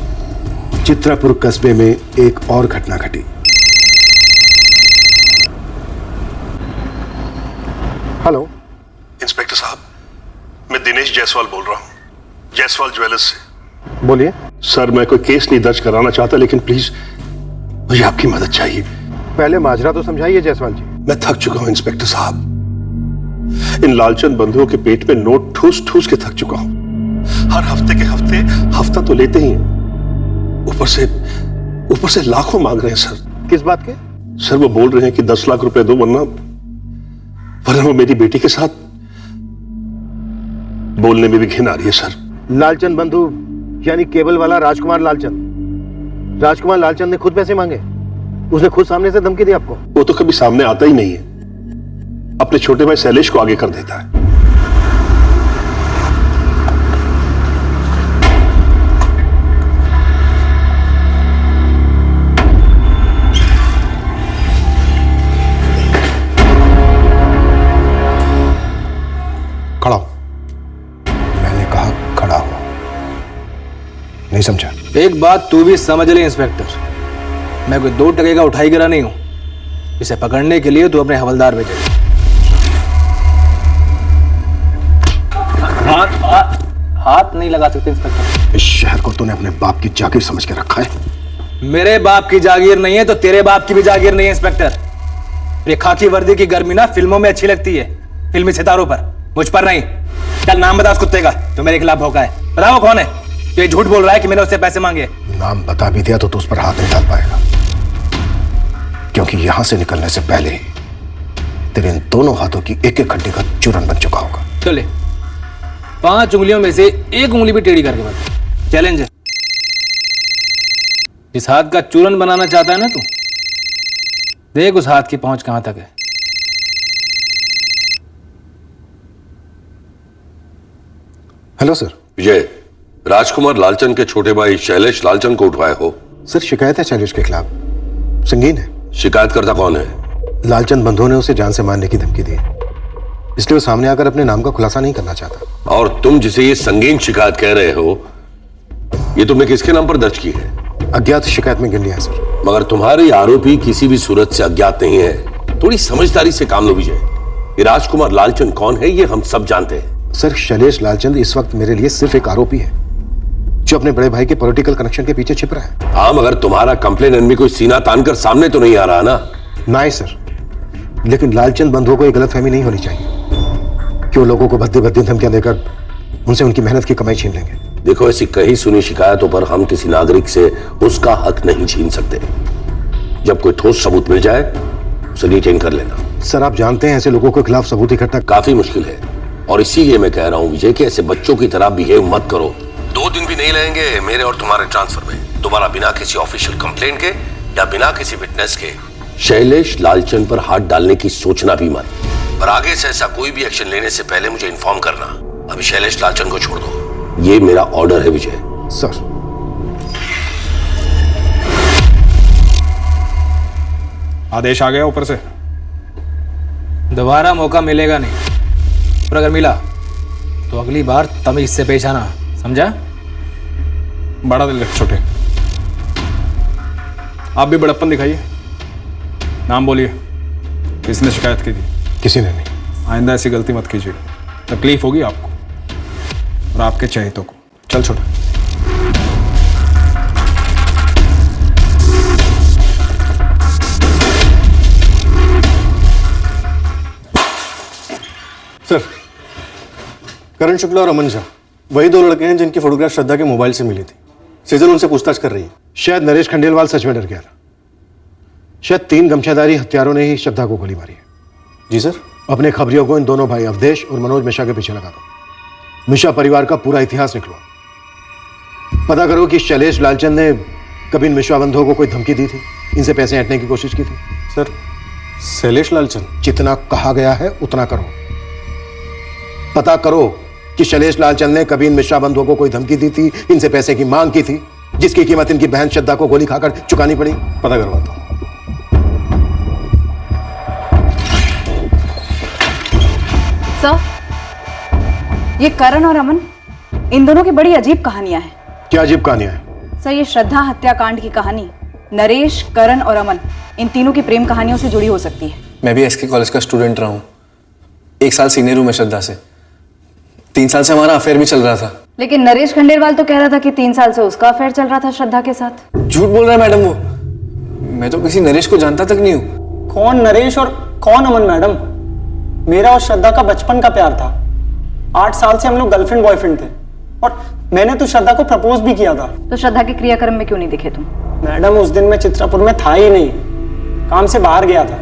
चित्रापुर कस्बे में एक और घटना घटी। हेलो इंस्पेक्टर साहब, मैं दिनेश जायसवाल बोल रहा हूँ, जायसवाल ज्वेलर्स से। बोलिए। सर मैं कोई केस नहीं दर्ज कराना चाहता, लेकिन प्लीज मुझे आपकी मदद चाहिए। पहले माजरा तो समझाइए जायसवाल जी। मैं थक चुका हूं इंस्पेक्टर साहब। इन लालचंद बंधुओं के पेट में नोट ठूस ठूस के थक चुका हूं। हर हफ्ते के हफ्ते हफ्ता तो लेते ही हैं, ऊपर से लाखों मांग रहे हैं सर। किस बात के? सर वो बोल रहे हैं कि 10 लाख रुपए दो वरना वो मेरी बेटी के साथ। बोलने में भी घिन आ रही है सर। लालचंद बंधु यानी केबल वाला राजकुमार लालचंद। राजकुमार लालचंद ने खुद पैसे मांगे? उसने खुद सामने से धमकी दी आपको? वो तो कभी सामने आता ही नहीं है, अपने छोटे भाई शैलेश को आगे कर देता है। खड़ा हो। मैंने कहा खड़ा हो, नहीं समझा? एक बात तू भी समझ ले इंस्पेक्टर, मैं कोई 2 टके का उठाई गिरा नहीं हूं। इसे पकड़ने के लिए तू अपने हवलदार भेजे। हाथ नहीं लगा सकते इंस्पेक्टर। इस शहर को तूने अपने बाप की जागीर समझ के रखा है। मेरे बाप की जागीर नहीं है तो तेरे बाप की भी जागीर नहीं है इंस्पेक्टर। ये खाकी वर्दी की गर्मी ना फिल्मों में अच्छी लगती है, फिल्मी सितारों पर, मुझ पर नहीं। चल नाम बता उस कुत्ते का जो मेरे खिलाफ भौंका है। बताओ कौन है जो ये झूठ बोल रहा है कि मैंने उससे पैसे मांगे। नाम बता भी दिया तो तू उस पर हाथ नहीं डाल पाएगा, क्योंकि यहां से निकलने से पहले तेरे इन दोनों हाथों की एक एक हड्डी का चूरन बन चुका होगा। चले 5 उंगलियों में से एक उंगली भी टेढ़ी करके बता। चैलेंज है। इस हाथ का चूरन बनाना चाहता है ना तू, देख उस हाथ की पहुंच कहां तक है। Hello sir. विजय, राजकुमार लालचंद के छोटे भाई शैलेश लालचंद को उठवाए हो? सर शिकायत है शैलेश के खिलाफ, संगीन है। शिकायतकर्ता कौन है? लालचंद बंधुओं ने उसे जान से मारने की धमकी दी, इसलिए वो सामने आकर अपने नाम का खुलासा नहीं करना चाहता। और तुम जिसे ये संगीन शिकायत कह रहे हो, ये तुमने किसके नाम पर दर्ज की है? अज्ञात शिकायत में गिन लिया है सर। मगर तुम्हारे आरोपी किसी भी सूरत से अज्ञात नहीं है। थोड़ी समझदारी से काम लो विजय। ये राजकुमार लालचंद कौन है ये हम सब जानते हैं। सर शैलेश लालचंद इस वक्त मेरे लिए सिर्फ एक आरोपी है जो अपने बड़े भाई के पॉलिटिकल कनेक्शन के पीछे छिप रहा है। हाँ, मगर तुम्हारा कंप्लेन एनमी कोई सीना तानकर सामने तो नहीं आ रहा ना? नहीं सर, लेकिन लालचंद बंधुओं को एक गलतफहमी नहीं होनी चाहिए कि वो लोगों को भद्दी भद्दी धमकियां देकर उनसे उनकी मेहनत की कमाई छीन लेंगे। देखो, ऐसी कही सुनी शिकायतों पर हम किसी नागरिक से उसका हक नहीं छीन सकते। जब कोई ठोस सबूत मिल जाए उसे डिटेन कर लेना। सर आप जानते हैं ऐसे लोगों के खिलाफ सबूत इकट्ठा काफी मुश्किल है, और इसीलिए मैं कह रहा हूं विजय कि ऐसे बच्चों की तरह बिहेव मत करो। 2 दिन भी नहीं लगेंगे मेरे और तुम्हारे ट्रांसफर में। दोबारा बिना किसी ऑफिशियल कंप्लेंट के या बिना किसी विटनेस के शैलेश लालचंद पर हाथ डालने की सोचना भी मत। और आगे से ऐसा कोई भी एक्शन लेने से पहले मुझे इन्फॉर्म करना। अभी शैलेश लालचंद को छोड़ दो, ये मेरा ऑर्डर है विजय। सर। आदेश आ गया ऊपर से। दोबारा मौका मिलेगा नहीं, और अगर मिला तो अगली बार तमीज से पेश आना, समझा? बड़ा दिल रख छोटे। आप भी बड़प्पन दिखाइए। नाम बोलिए, किसने शिकायत की थी? किसी ने नहीं। आइंदा ऐसी गलती मत कीजिए, तकलीफ होगी आपको और आपके चहेतों को। चल छोटा। सर, करण शुक्ला और अमन झा वही 2 लड़के हैं जिनकी फोटोग्राफ श्रद्धा के मोबाइल से मिली थी। सीजन उनसे पूछताछ कर रही है। शायद नरेश खंडेलवाल सच में डर गया था। शायद 3 गमछाधारी हत्यारों ने ही श्रद्धा को गोली मारी है। जी सर। अपने खबरियों को इन दोनों भाई अवधेश और मनोज मिश्रा के पीछे लगा दो। मिश्रा परिवार का पूरा इतिहास निकलो। पता करो कि शैलेश लालचंद ने कभी इन मिश्रा बंधुओं को कोई धमकी दी थी, इनसे पैसे ऐंठने की कोशिश की थी। सर, शैलेश लालचंद? जितना कहा गया है उतना करो। पता करो कि शैलेश लालचंद ने कभी इन मिश्रा बंधुओं को कोई धमकी दी थी, इनसे पैसे की मांग की थी, जिसकी कीमत इनकी बहन श्रद्धा को गोली खाकर चुकानी पड़ी। पता करवाता हूं। सर, ये करण और अमन, इन दोनों की बड़ी अजीब कहानियां हैं। क्या अजीब कहानियां हैं? सर, ये श्रद्धा हत्याकांड की कहानी नरेश, करण और अमन, इन तीनों की प्रेम कहानियों से जुड़ी हो सकती है। मैं भी एसके कॉलेज का स्टूडेंट रहा हूँ। 1 साल सीनियर हूँ मैं श्रद्धा से। 3 साल से हमारा अफेयर भी चल रहा था। लेकिन नरेश खंडेलवाल तो कह रहा था कि 3 साल से उसका अफेयर चल रहा था श्रद्धा के साथ। झूठ बोल रहा है मैडम वो। मैं तो किसी नरेश को जानता तक नहीं हूँ। कौन नरेश और कौन अमन मैडम? मेरा और श्रद्धा का बचपन का प्यार था। 8 साल से हम लोग गर्लफ्रेंड बॉयफ्रेंड थे, और मैंने तो श्रद्धा को प्रपोज भी किया था। तो श्रद्धा के क्रियाक्रम में क्यों नहीं दिखे तुम? मैडम, उस दिन मैं चित्रापुर में था ही नहीं, काम से बाहर गया था।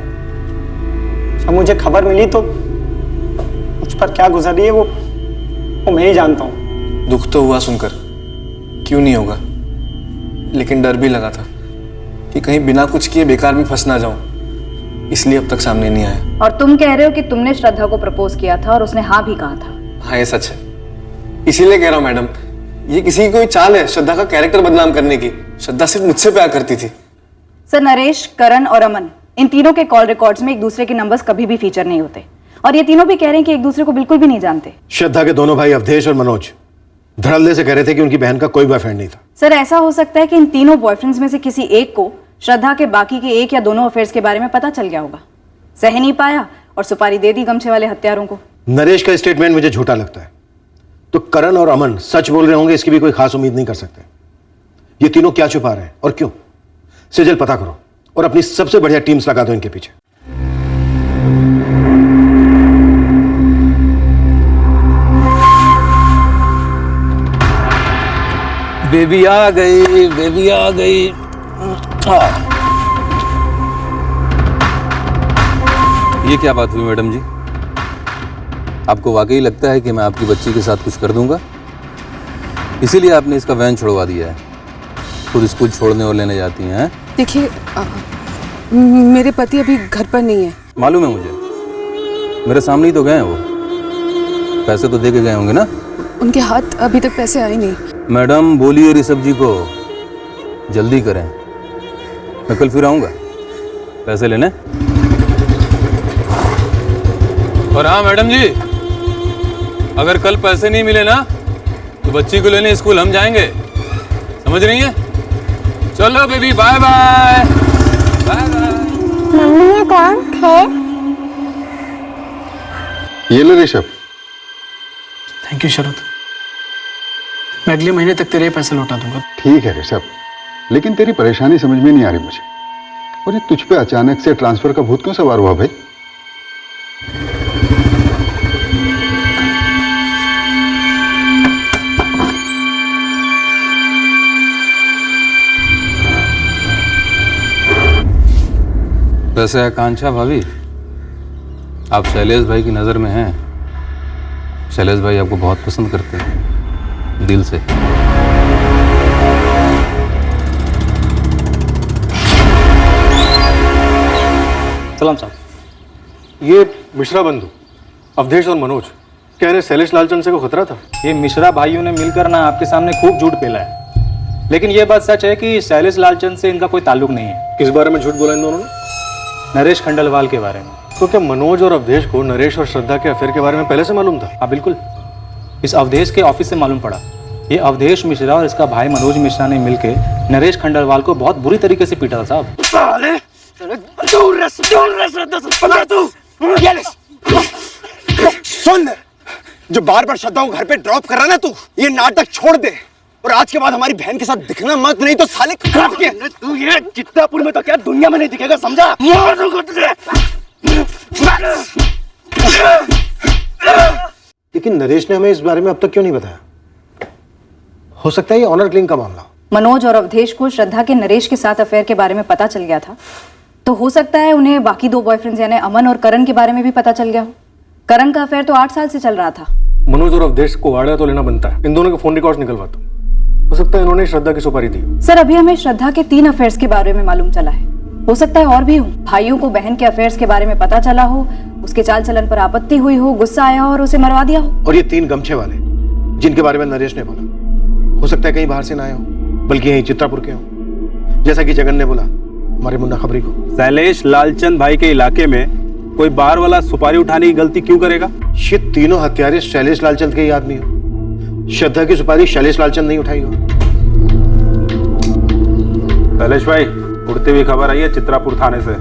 जब मुझे खबर मिली तो मुझ पर क्या गुजर रही है वो मैं ही जानता हूँ। दुख तो हुआ सुनकर, क्यों नहीं होगा, लेकिन डर भी लगा था कि कहीं बिना कुछ किए बेकार में फंस ना जाऊं, इसलिए अब तक सामने नहीं आया। और तुम कह रहे हो कि तुमने श्रद्धा को प्रपोज किया था और उसने हाँ भी कहा था? हाँ, ये सच है। इसीलिए कह रहा हूँ मैडम, ये किसी की कोई चाल है श्रद्धा का कैरेक्टर बदनाम करने की। श्रद्धा सिर्फ मुझसे प्यार करती थी। सर, नरेश, करण और अमन, इन तीनों के कॉल रिकॉर्ड्स में एक दूसरे के नंबर्स कभी भी फीचर नहीं होते, और ये तीनों भी कह रहे हैं कि एक दूसरे को बिल्कुल भी नहीं जानते। श्रद्धा के दोनों भाई अवधेश और मनोज धड़ल्ले से कह रहे थे कि उनकी बहन का कोई बॉयफ्रेंड नहीं था। सर, ऐसा हो सकता है कि इन तीनों बॉयफ्रेंड्स में से किसी एक को श्रद्धा के बाकी के एक या दोनों अफेयर्स के बारे में पता चल गया होगा। सह नहीं पाया और सुपारी दे दी गमछे वाले हत्यारों को। नरेश का स्टेटमेंट मुझे झूठा लगता है, तो करण और अमन सच बोल रहे होंगे इसकी भी कोई खास उम्मीद नहीं कर सकते। ये तीनों क्या छुपा रहे हैं और क्यों? सेजल पता करो और अपनी सबसे बढ़िया टीम्स लगा दो इनके पीछे। बेबी आ गई, बेबी आ गई। ये क्या बात हुई मैडम जी? आपको वाकई लगता है कि मैं आपकी बच्ची के साथ कुछ कर दूंगा? इसीलिए आपने इसका वैन छुड़वा दिया है, खुद स्कूल छोड़ने और लेने जाती हैं? देखिए, मेरे पति अभी घर पर नहीं है। मालूम है मुझे, मेरे सामने ही तो गए हैं वो। पैसे तो दे के गए होंगे ना? उनके हाथ अभी तक पैसे आए नहीं। मैडम बोलिए ऋषभ जी को जल्दी करें, मैं कल फिर आऊँगा पैसे लेने। और हाँ मैडम जी, अगर कल पैसे नहीं मिले ना तो बच्ची को लेने स्कूल हम जाएंगे, समझ रही हैं? चलो baby, bye bye. Bye bye. Mummy ये कौन थे? ये लो ऋषभ। थैंक यू शरद, मैं अगले महीने तक तेरे पैसे लौटा दूंगा। ठीक है ऋषभ, लेकिन तेरी परेशानी समझ में नहीं आ रही मुझे। और ये तुझ पे अचानक से ट्रांसफर का भूत क्यों सवार हुआ भाई? वैसे आकांक्षा भाभी, आप शैलेश भाई की नज़र में हैं। शैलेश भाई आपको बहुत पसंद करते हैं, दिल से। सलाम साहब, ये मिश्रा बंधु अवधेश और मनोज कह रहे शैलेश लालचंद से को खतरा था। ये मिश्रा भाइयों ने मिलकर ना आपके सामने खूब झूठ पेला है, लेकिन ये बात सच है कि शैलेश लालचंद से इनका कोई ताल्लुक नहीं है। किस बारे में झूठ बोला इन दोनों ने? नरेश खंडलवाल के बारे में। तो क्या मनोज और अवधेश को नरेश और श्रद्धा के अफेयर के बारे में पहले से मालूम था? हाँ बिल्कुल, इस अवधेश के ऑफिस से मालूम पड़ा। ये अवधेश मिश्रा और इसका भाई मनोज मिश्रा ने मिलकर नरेश खंडलवाल को बहुत बुरी तरीके से पीटा था साहब। सुन, जो बार बार श्रद्धा को घर पे ड्रॉप कर रहा ना तू, ये नाटक छोड़ दे और आज के बाद हमारी बहन के साथ दिखना मत, नहीं तो साले काट के। तू ये चित्तापुर में तो क्या दुनिया में नहीं दिखेगा, समझा? लेकिन नरेश ने हमें इस बारे में अब तक क्यों नहीं बताया? हो सकता है ये ऑनर किलिंग का मामला। मनोज और अवधेश को श्रद्धा के नरेश के साथ अफेयर के बारे में पता चल गया था, तो हो सकता है उन्हें बाकी दो बॉयफ्रेंड्स यानी अमन और करण के बारे में भी पता चल गया हो। करण का अफेयर तो 8 साल से चल रहा था। मनोज और अवधेश को आड़ा तो लेना बनता है। इन दोनों के फोन रिकॉर्ड्स निकलवाता हूं। हो सकता है इन्होंने श्रद्धा की सुपारी दी हो। सर, अभी हमें श्रद्धा के 3 अफेयर्स के बारे में मालूम चला है, हो सकता है और भी हो। भाइयों को बहन के अफेयर्स के बारे में पता चला हो, उसके चाल चलन पर आपत्ति हुई हो, गुस्सा आया हो और उसे मरवा दिया हो। और ये 3 गमछे वाले जिनके बारे में नरेश ने बोला, हो सकता है कहीं बाहर से ना आए हो, बल्कि यहीं चित्रापुर के हो, जैसा कि जगन ने बोला हमारे मुन्ना खबरी को। शैलेश लालचंद भाई के इलाके में कोई बाहर वाला सुपारी उठाने की गलती क्यों करेगा? ये तीनों हत्यारे शैलेश लालचंद के ही आदमी हो। श्रद्धा की सुपारी शैलेश लालचंद नहीं उठाई हो। शैलेश भाई, उड़ती हुई खबर आई है चित्रापुर थाने से।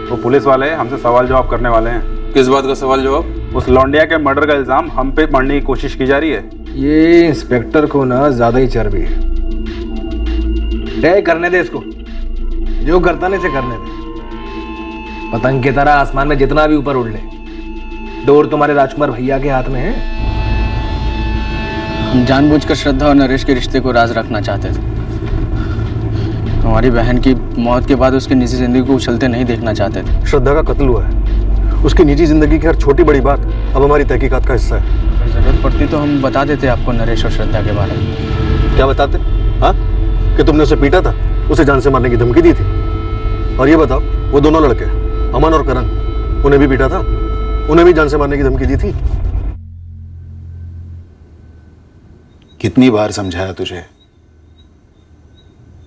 वो पुलिस वाले हमसे सवाल जवाब करने वाले हैं। किस बात का सवाल जवाब? उस लौंडिया के मर्डर का इल्जाम हम पे मढ़ने की कोशिश की जा रही है। ये इंस्पेक्टर को ना ज्यादा ही चर्बी है। तय करने दे इसको, जो करता नहीं से करने दे। पतंग की तरह आसमान में जितना भी ऊपर उड़ ले, डोर तुम्हारे राजकुमार भैया के हाथ में है। हम जानबूझकर श्रद्धा और नरेश के रिश्ते को राज रखना चाहते थे। हमारी बहन की मौत के बाद उसकी निजी जिंदगी को उछलते नहीं देखना चाहते थे। श्रद्धा का कत्ल हुआ है, उसकी निजी जिंदगी की हर छोटी बड़ी बात अब हमारी तहकीकात का हिस्सा है। जरूरत पड़ती तो हम बता देते आपको नरेश और श्रद्धा के बारे में। क्या बताते? हाँ, कि तुमने उसे पीटा था, उसे जान से मारने की धमकी दी थी। और ये बताओ, वो दोनों लड़के अमन और करण, उन्हें भी पीटा था, उन्हें भी जान से मारने की धमकी दी थी। कितनी बार समझाया तुझे?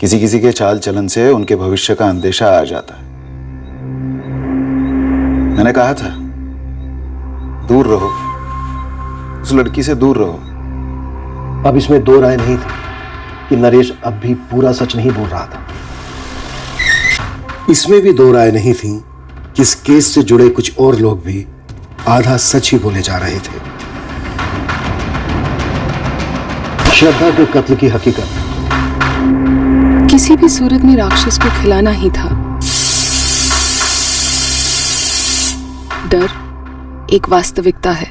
किसी किसी के चाल चलन से उनके भविष्य का अंदेशा आ जाता है। मैंने कहा था दूर रहो, उस लड़की से दूर रहो। अब इसमें 2 राय नहीं थी कि नरेश अब भी पूरा सच नहीं बोल रहा था। इसमें भी दो राय नहीं थी कि इस केस से जुड़े कुछ और लोग भी आधा सच ही बोले जा रहे थे। श्रद्धा के कत्ल की हकीकत किसी भी सूरत में राक्षस को खिलाना ही था। डर एक वास्तविकता है।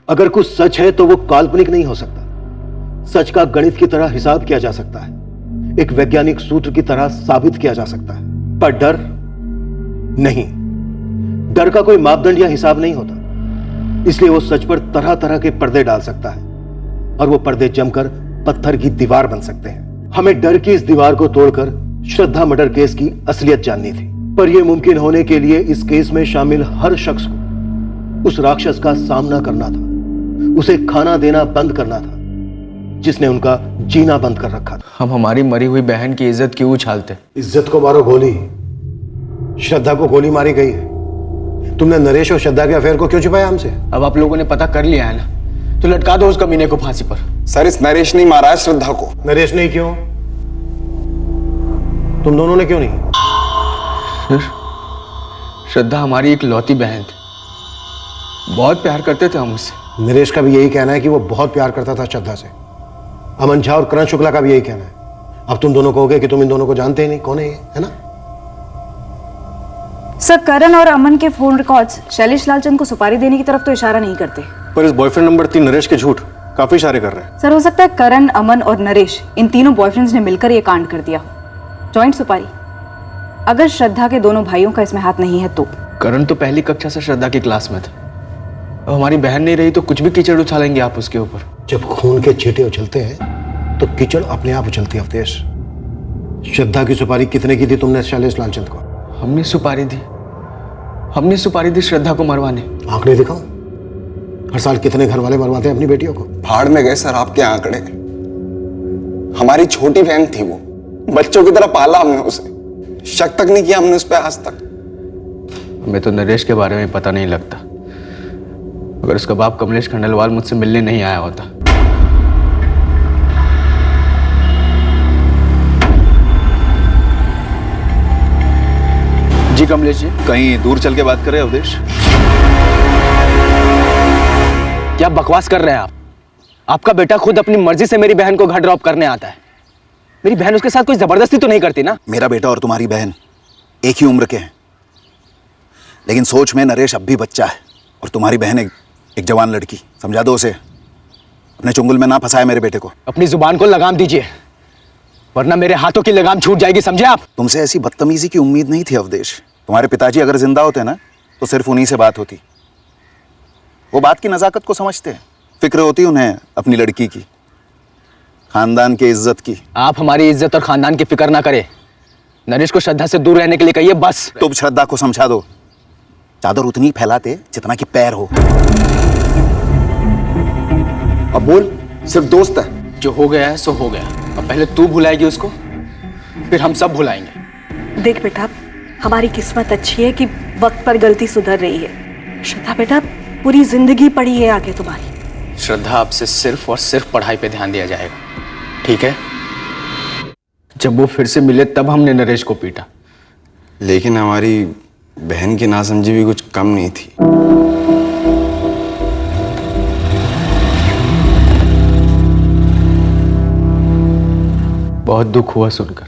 अगर कुछ सच है तो वो काल्पनिक नहीं हो सकता। सच का गणित की तरह हिसाब किया जा सकता है, एक वैज्ञानिक सूत्र की तरह साबित किया जा सकता है, पर डर नहीं। डर का कोई मापदंड या हिसाब नहीं होता, इसलिए वो सच पर तरह तरह के पर्दे डाल सकता है और वो पर्दे जमकर पत्थर की दीवार बन सकते हैं। हमें डर की इस दीवार को तोड़कर श्रद्धा मर्डर केस की असलियत जाननी थी, पर यह मुमकिन होने के लिए इस केस में शामिल हर शख्स को उस राक्षस का सामना करना था, उसे खाना देना बंद करना था जिसने उनका जीना बंद कर रखा था। हम हमारी मरी हुई बहन की इज्जत क्यों उछालते? इज्जत को मारो गोली। श्रद्धा को गोली मारी गई है। तुमने नरेश और श्रद्धा के अफेयर को क्यों छुपाया हमसे? अब आप लोगों ने पता कर लिया है ना, तो लटका दो उस कमीने को फांसी पर। सर, इस नरेश ने मारा है श्रद्धा को। नरेश नहीं क्यों? तुम दोनों ने क्यों नहीं? सर, श्रद्धा हमारी एक लौती बहन थी, बहुत प्यार करते थे हम उससे। नरेश का भी यही कहना है कि वो बहुत प्यार करता था श्रद्धा से। अमन झा और करण शुक्ला का भी यही कहना है। अब तुम दोनों कहोगे कि तुम इन दोनों को जानते ही नहीं, कौन है ये, है ना? सर, करण और अमन के फोन रिकॉर्ड्स शैलेश लालचंद को सुपारी देने की तरफ तो इशारा नहीं करते। पर इस बॉयफ्रेंड नंबर 3 नरेश के झूठ काफी इशारे कर रहे हैं। सर, हो सकता है करण, अमन और नरेश इन तीनों बॉयफ्रेंड्स ने मिलकर ये कांड कर दिया हो। जॉइंट सुपारी। अगर श्रद्धा के दोनों भाइयों का इसमें हाथ नहीं है तो? करण तो पहली कक्षा से श्रद्धा की क्लास में था। अब हमारी बहन नहीं रही तो कुछ भी कीचड़ उछालेंगे आप उसके ऊपर। जब खून के छींटे उछलते हैं तो कीचड़ अपने आप उछलती है। अवधेश, श्रद्धा की सुपारी कितने की दी तुमने शैलेश लालचंद को? हमने सुपारी दी श्रद्धा को मरवाने। आंकड़े दिखाओ। हर साल कितने घर वाले मरवाते हैं अपनी बेटियों को? भाड़ में गए सर आपके आंकड़े। हमारी छोटी बहन थी वो, बच्चों की तरह पाला हमने उसे, शक तक नहीं किया हमने उस पर आज तक। हमें तो नरेश के बारे में पता नहीं लगता। अगर उसका बाप कमलेश खंडेलवाल मुझसे मिलने नहीं आया होता। जी कमलेश जी, कहीं दूर चल के बात करें अवधेश। क्या बकवास कर रहे हैं आप? आपका बेटा खुद अपनी मर्जी से मेरी बहन को घर ड्रॉप करने आता है। मेरी बहन उसके साथ कोई जबरदस्ती तो नहीं करती ना? मेरा बेटा और तुम्हारी बहन एक ही उम्र के हैं, लेकिन सोच में नरेश अब भी बच्चा है और तुम्हारी बहन एक जवान लड़की। समझा दो उसे, अपने चुंगल में ना फंसाए मेरे बेटे को। अपनी जुबान को लगाम दीजिए, वरना मेरे हाथों की लगाम छूट जाएगी, समझे आप? तुमसे ऐसी बदतमीजी की उम्मीद नहीं थी अवधेश। तुम्हारे पिताजी अगर जिंदा होते ना तो सिर्फ उन्हीं से बात होती। वो बात की नजाकत को समझते हैं, फिक्र होती उन्हें अपनी लड़की की, खानदान की इज्जत की। आप हमारी इज्जत और खानदान की फिक्र ना करें। नरेश को श्रद्धा से दूर रहने के लिए कहिए बस। तुम श्रद्धा को समझा दो, चादर उतनी फैलाते जितना कि पैर हो। अब बोल, सिर्फ दोस्त है। जो हो गया है सो हो गया। अब पहले तू भुलाएगी उसको, फिर हम सब भुलाएंगे। देख बेटा, हमारी किस्मत अच्छी है कि वक्त पर गलती सुधर रही है। श्रद्धा बेटा, पूरी जिंदगी पड़ी है आगे तुम्हारी। श्रद्धा, आपसे सिर्फ और सिर्फ पढ़ाई पे ध्यान दिया जाएगा, ठीक है? जब वो फिर से मिले तब हमने नरेश को पीटा। लेकिन हमारी बहन की नासमझी भी कुछ कम नहीं थी। बहुत दुख हुआ सुनकर।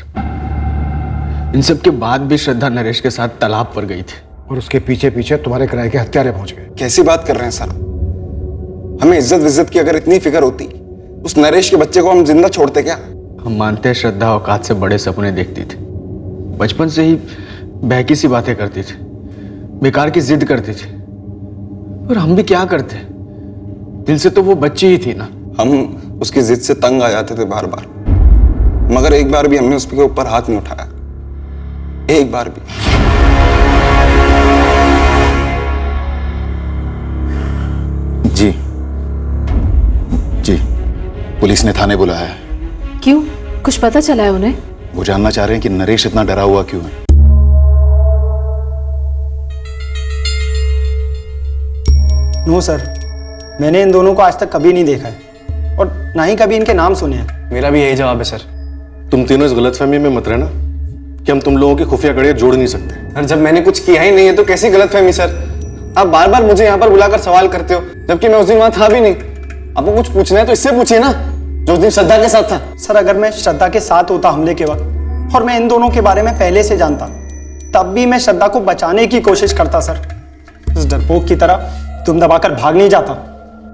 इन सब के बाद भी श्रद्धा नरेश के साथ तालाब पर गई थी और उसके पीछे पीछे तुम्हारे किराए के हत्यारे पहुंच गए। कैसी बात कर रहे हैं सर? हमें इज्जत विज्जत की अगर इतनी फिक्र होती, उस नरेश के बच्चे को हम जिंदा छोड़ते क्या? हम मानते हैं श्रद्धा औकात से बड़े सपने देखती थी, बचपन से ही बहकी सी बातें करती थी, बेकार की जिद करती थी। और हम भी क्या करते, दिल से तो वो बच्ची ही थी ना। हम उसकी जिद से तंग आ जाते थे बार बार, मगर एक बार भी हमने उसके ऊपर हाथ नहीं उठाया, एक बार भी। जी जी, पुलिस ने थाने बुलाया है। क्यों, कुछ पता चला है उन्हें? वो जानना चाह रहे हैं कि नरेश इतना डरा हुआ क्यों है। नो सर, मैंने इन दोनों को आज तक कभी नहीं देखा है और ना ही कभी इनके नाम सुने हैं। मेरा भी यही जवाब है सर। तुम तीनों इस गलतफहमी में मत रहना कि हम तुम लोगों की खुफिया कड़ियां जोड़ नहीं सकते। सर जब मैंने कुछ किया ही नहीं है तो कैसी गलतफहमी सर? आप बार बार मुझे यहाँ पर बुलाकर सवाल करते हो, जबकि मैं उस दिन वहां था भी नहीं। आपको कुछ पूछना है तो इससे पूछिए ना, जो उस दिन श्रद्धा के साथ था। सर अगर मैं श्रद्धा के साथ होता हमले के वक्त और मैं इन दोनों के बारे में पहले से जानता, तब भी मैं श्रद्धा को बचाने की कोशिश करता सर। इस डरपोक की तरह तुम दबाकर भाग नहीं जाता।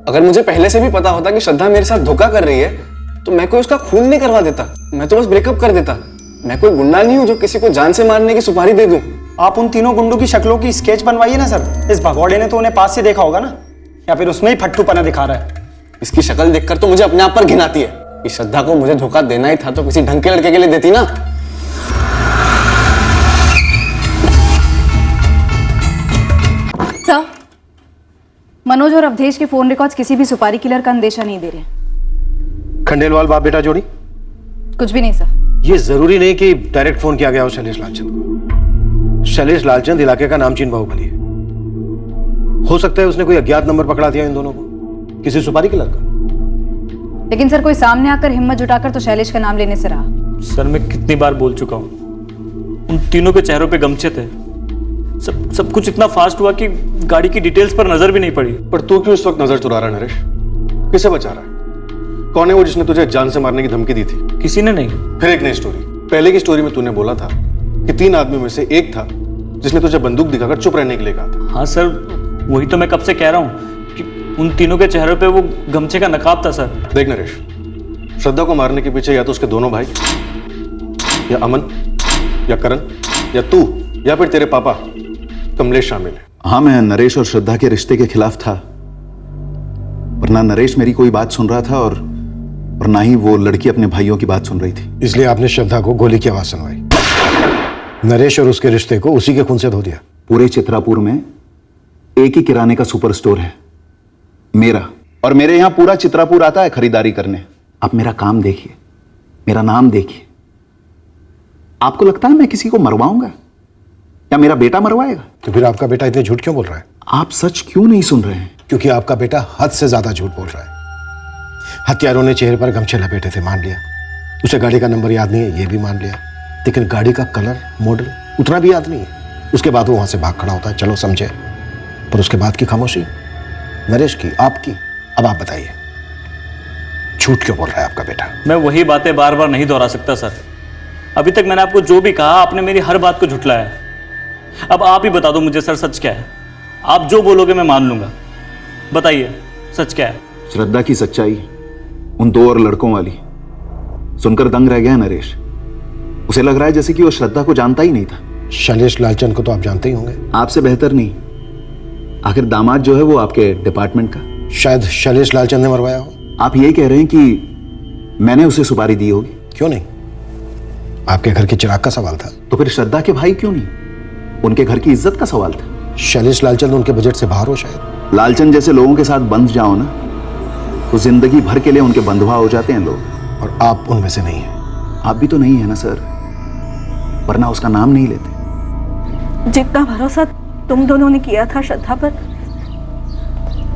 अगर मुझे पहले से भी पता होता कि श्रद्धा मेरे साथ धोखा कर रही है तो मैं कोई उसका खून नहीं करवा देता, मैं तो बस ब्रेकअप कर देता। मैं कोई गुंडा नहीं हूं जो किसी को जान से मारने की सुपारी दे दूं। आप उन तीनों गुंडों की शक्लों की स्केच बनवाइए ना सर। इस भगौड़े ने तो उन्हें पास से देखा होगा ना, या फिर उसमें ही फट्टूपना दिखा रहा है। इसकी शक्ल देखकर तो मुझे अपने आप पर घिन आती है कि श्रद्धा को मुझे धोखा देना ही था तो किसी ढंग के लड़के के लिए देती ना। सर, मनोज और अवधेश के फोन रिकॉर्ड्स किसी भी सुपारी किलर का अंदेशा नहीं दे रहे। खंडेलवाल बाप बेटा जोड़ी? कुछ भी नहीं सर। ये जरूरी नहीं कि डायरेक्ट फोन किया गया हो शैलेश लालचंद को। शैलेश लालचंद इलाके का नामचीन बाहुबली है। हो सकता है उसने कोई अज्ञात नंबर पकड़ा दिया इन दोनों को, किसी सुपारी किलर का। लेकिन सर कोई सामने आकर हिम्मत जुटाकर तो शैलेश का नाम लेने से रहा। सर मैं कितनी बार बोल चुका हूँ, उन तीनों के चेहरों पे गमछे थे। सब कुछ इतना फास्ट हुआ कि गाड़ी की डिटेल्स पर नजर भी नहीं पड़ी। पर तू क्यों इस वक्त नजर चुरा रहा है नरेश? किसे बचा रहा है? कौन है वो जिसने तुझे जान से मारने की धमकी दी थी? किसी ने नहीं। फिर एक नई स्टोरी। पहले की स्टोरी में तूने बोला था कि 3 आदमी में से एक था जिसने तुझे बंदूक दिखाकर चुप रहने के लिए कहा था। हाँ सर, वही तो मैं कब से कह रहा हूँ कि उन तीनों के चेहरों पे वो गमछे का नकाब था सर। देख नरेश, श्रद्धा को मारने के पीछे या तो उसके दोनों भाई, या अमन, या करण, या तू, या फिर तेरे पापा कमलेश शामिल है। हाँ, मैं नरेश और श्रद्धा के रिश्ते के खिलाफ था, पर ना नरेश मेरी कोई बात सुन रहा था और ना ही वो लड़की अपने भाइयों की बात सुन रही थी। इसलिए आपने श्रद्धा को गोली की आवाज सुनवाई। नरेश और उसके रिश्ते को उसी के खून से धो दिया। पूरे चित्रापुर में एक ही किराने का सुपर स्टोर है, मेरा, और मेरे यहां पूरा चित्रापुर आता है खरीदारी करने। आप मेरा काम देखिए, मेरा नाम देखिए। आपको लगता है मैं किसी को मरवाऊंगा या मेरा बेटा मरवाएगा? तो फिर आपका बेटा इतने झूठ क्यों बोल रहा है? आप सच क्यों नहीं सुन रहे हैं? क्योंकि आपका बेटा हद से ज्यादा झूठ बोल रहा है। हत्यारों ने चेहरे पर गमछे लपेटे थे, मान लिया। उसे गाड़ी का नंबर याद नहीं है, ये भी मान लिया। लेकिन गाड़ी का कलर, मॉडल उतना भी याद नहीं है। उसके बाद वो वहां से भाग खड़ा होता है, चलो समझे। पर उसके बाद की खामोशी, नरेश की, आपकी। अब आप बताइए, झूठ क्यों बोल रहा है आपका बेटा? मैं वही बातें बार बार नहीं दोहरा सकता सर। अभी तक मैंने आपको जो भी कहा, आपने मेरी हर बात को झुठलाया। अब आप ही बता दो मुझे सर, सच क्या है? आप जो बोलोगे मैं मान लूंगा। बताइए सच क्या है? श्रद्धा की सच्चाई उन 2 और लड़कों वाली सुनकर दंग रह गया नरेश। उसे लग रहा है जैसे कि वो श्रद्धा को जानता ही नहीं था। शैलेश लालचंद को तो आप जानते ही होंगे। आपसे बेहतर नहीं। आखिर दामाद जो है वो आपके डिपार्टमेंट का। शायद शैलेश लालचंद ने मरवाया हो। आप ये कह रहे हैं कि मैंने उसे सुपारी दी होगी? क्यों नहीं, आपके घर के चिराग का सवाल था। तो फिर श्रद्धा के भाई क्यों नहीं? उनके घर की इज्जत का सवाल था। शैलेश लालचंद उनके बजट से बाहर हो शायद। लालचंद जैसे लोगों के साथ बंध जाओ ना, तो जिंदगी भर के लिए उनके बंधुआ हो जाते हैं लोग। और आप उनमें से नहीं हैं। आप भी तो नहीं है ना सर, वरना उसका नाम नहीं लेते। जितना भरोसा तुम दोनों ने किया था श्रद्धा पर,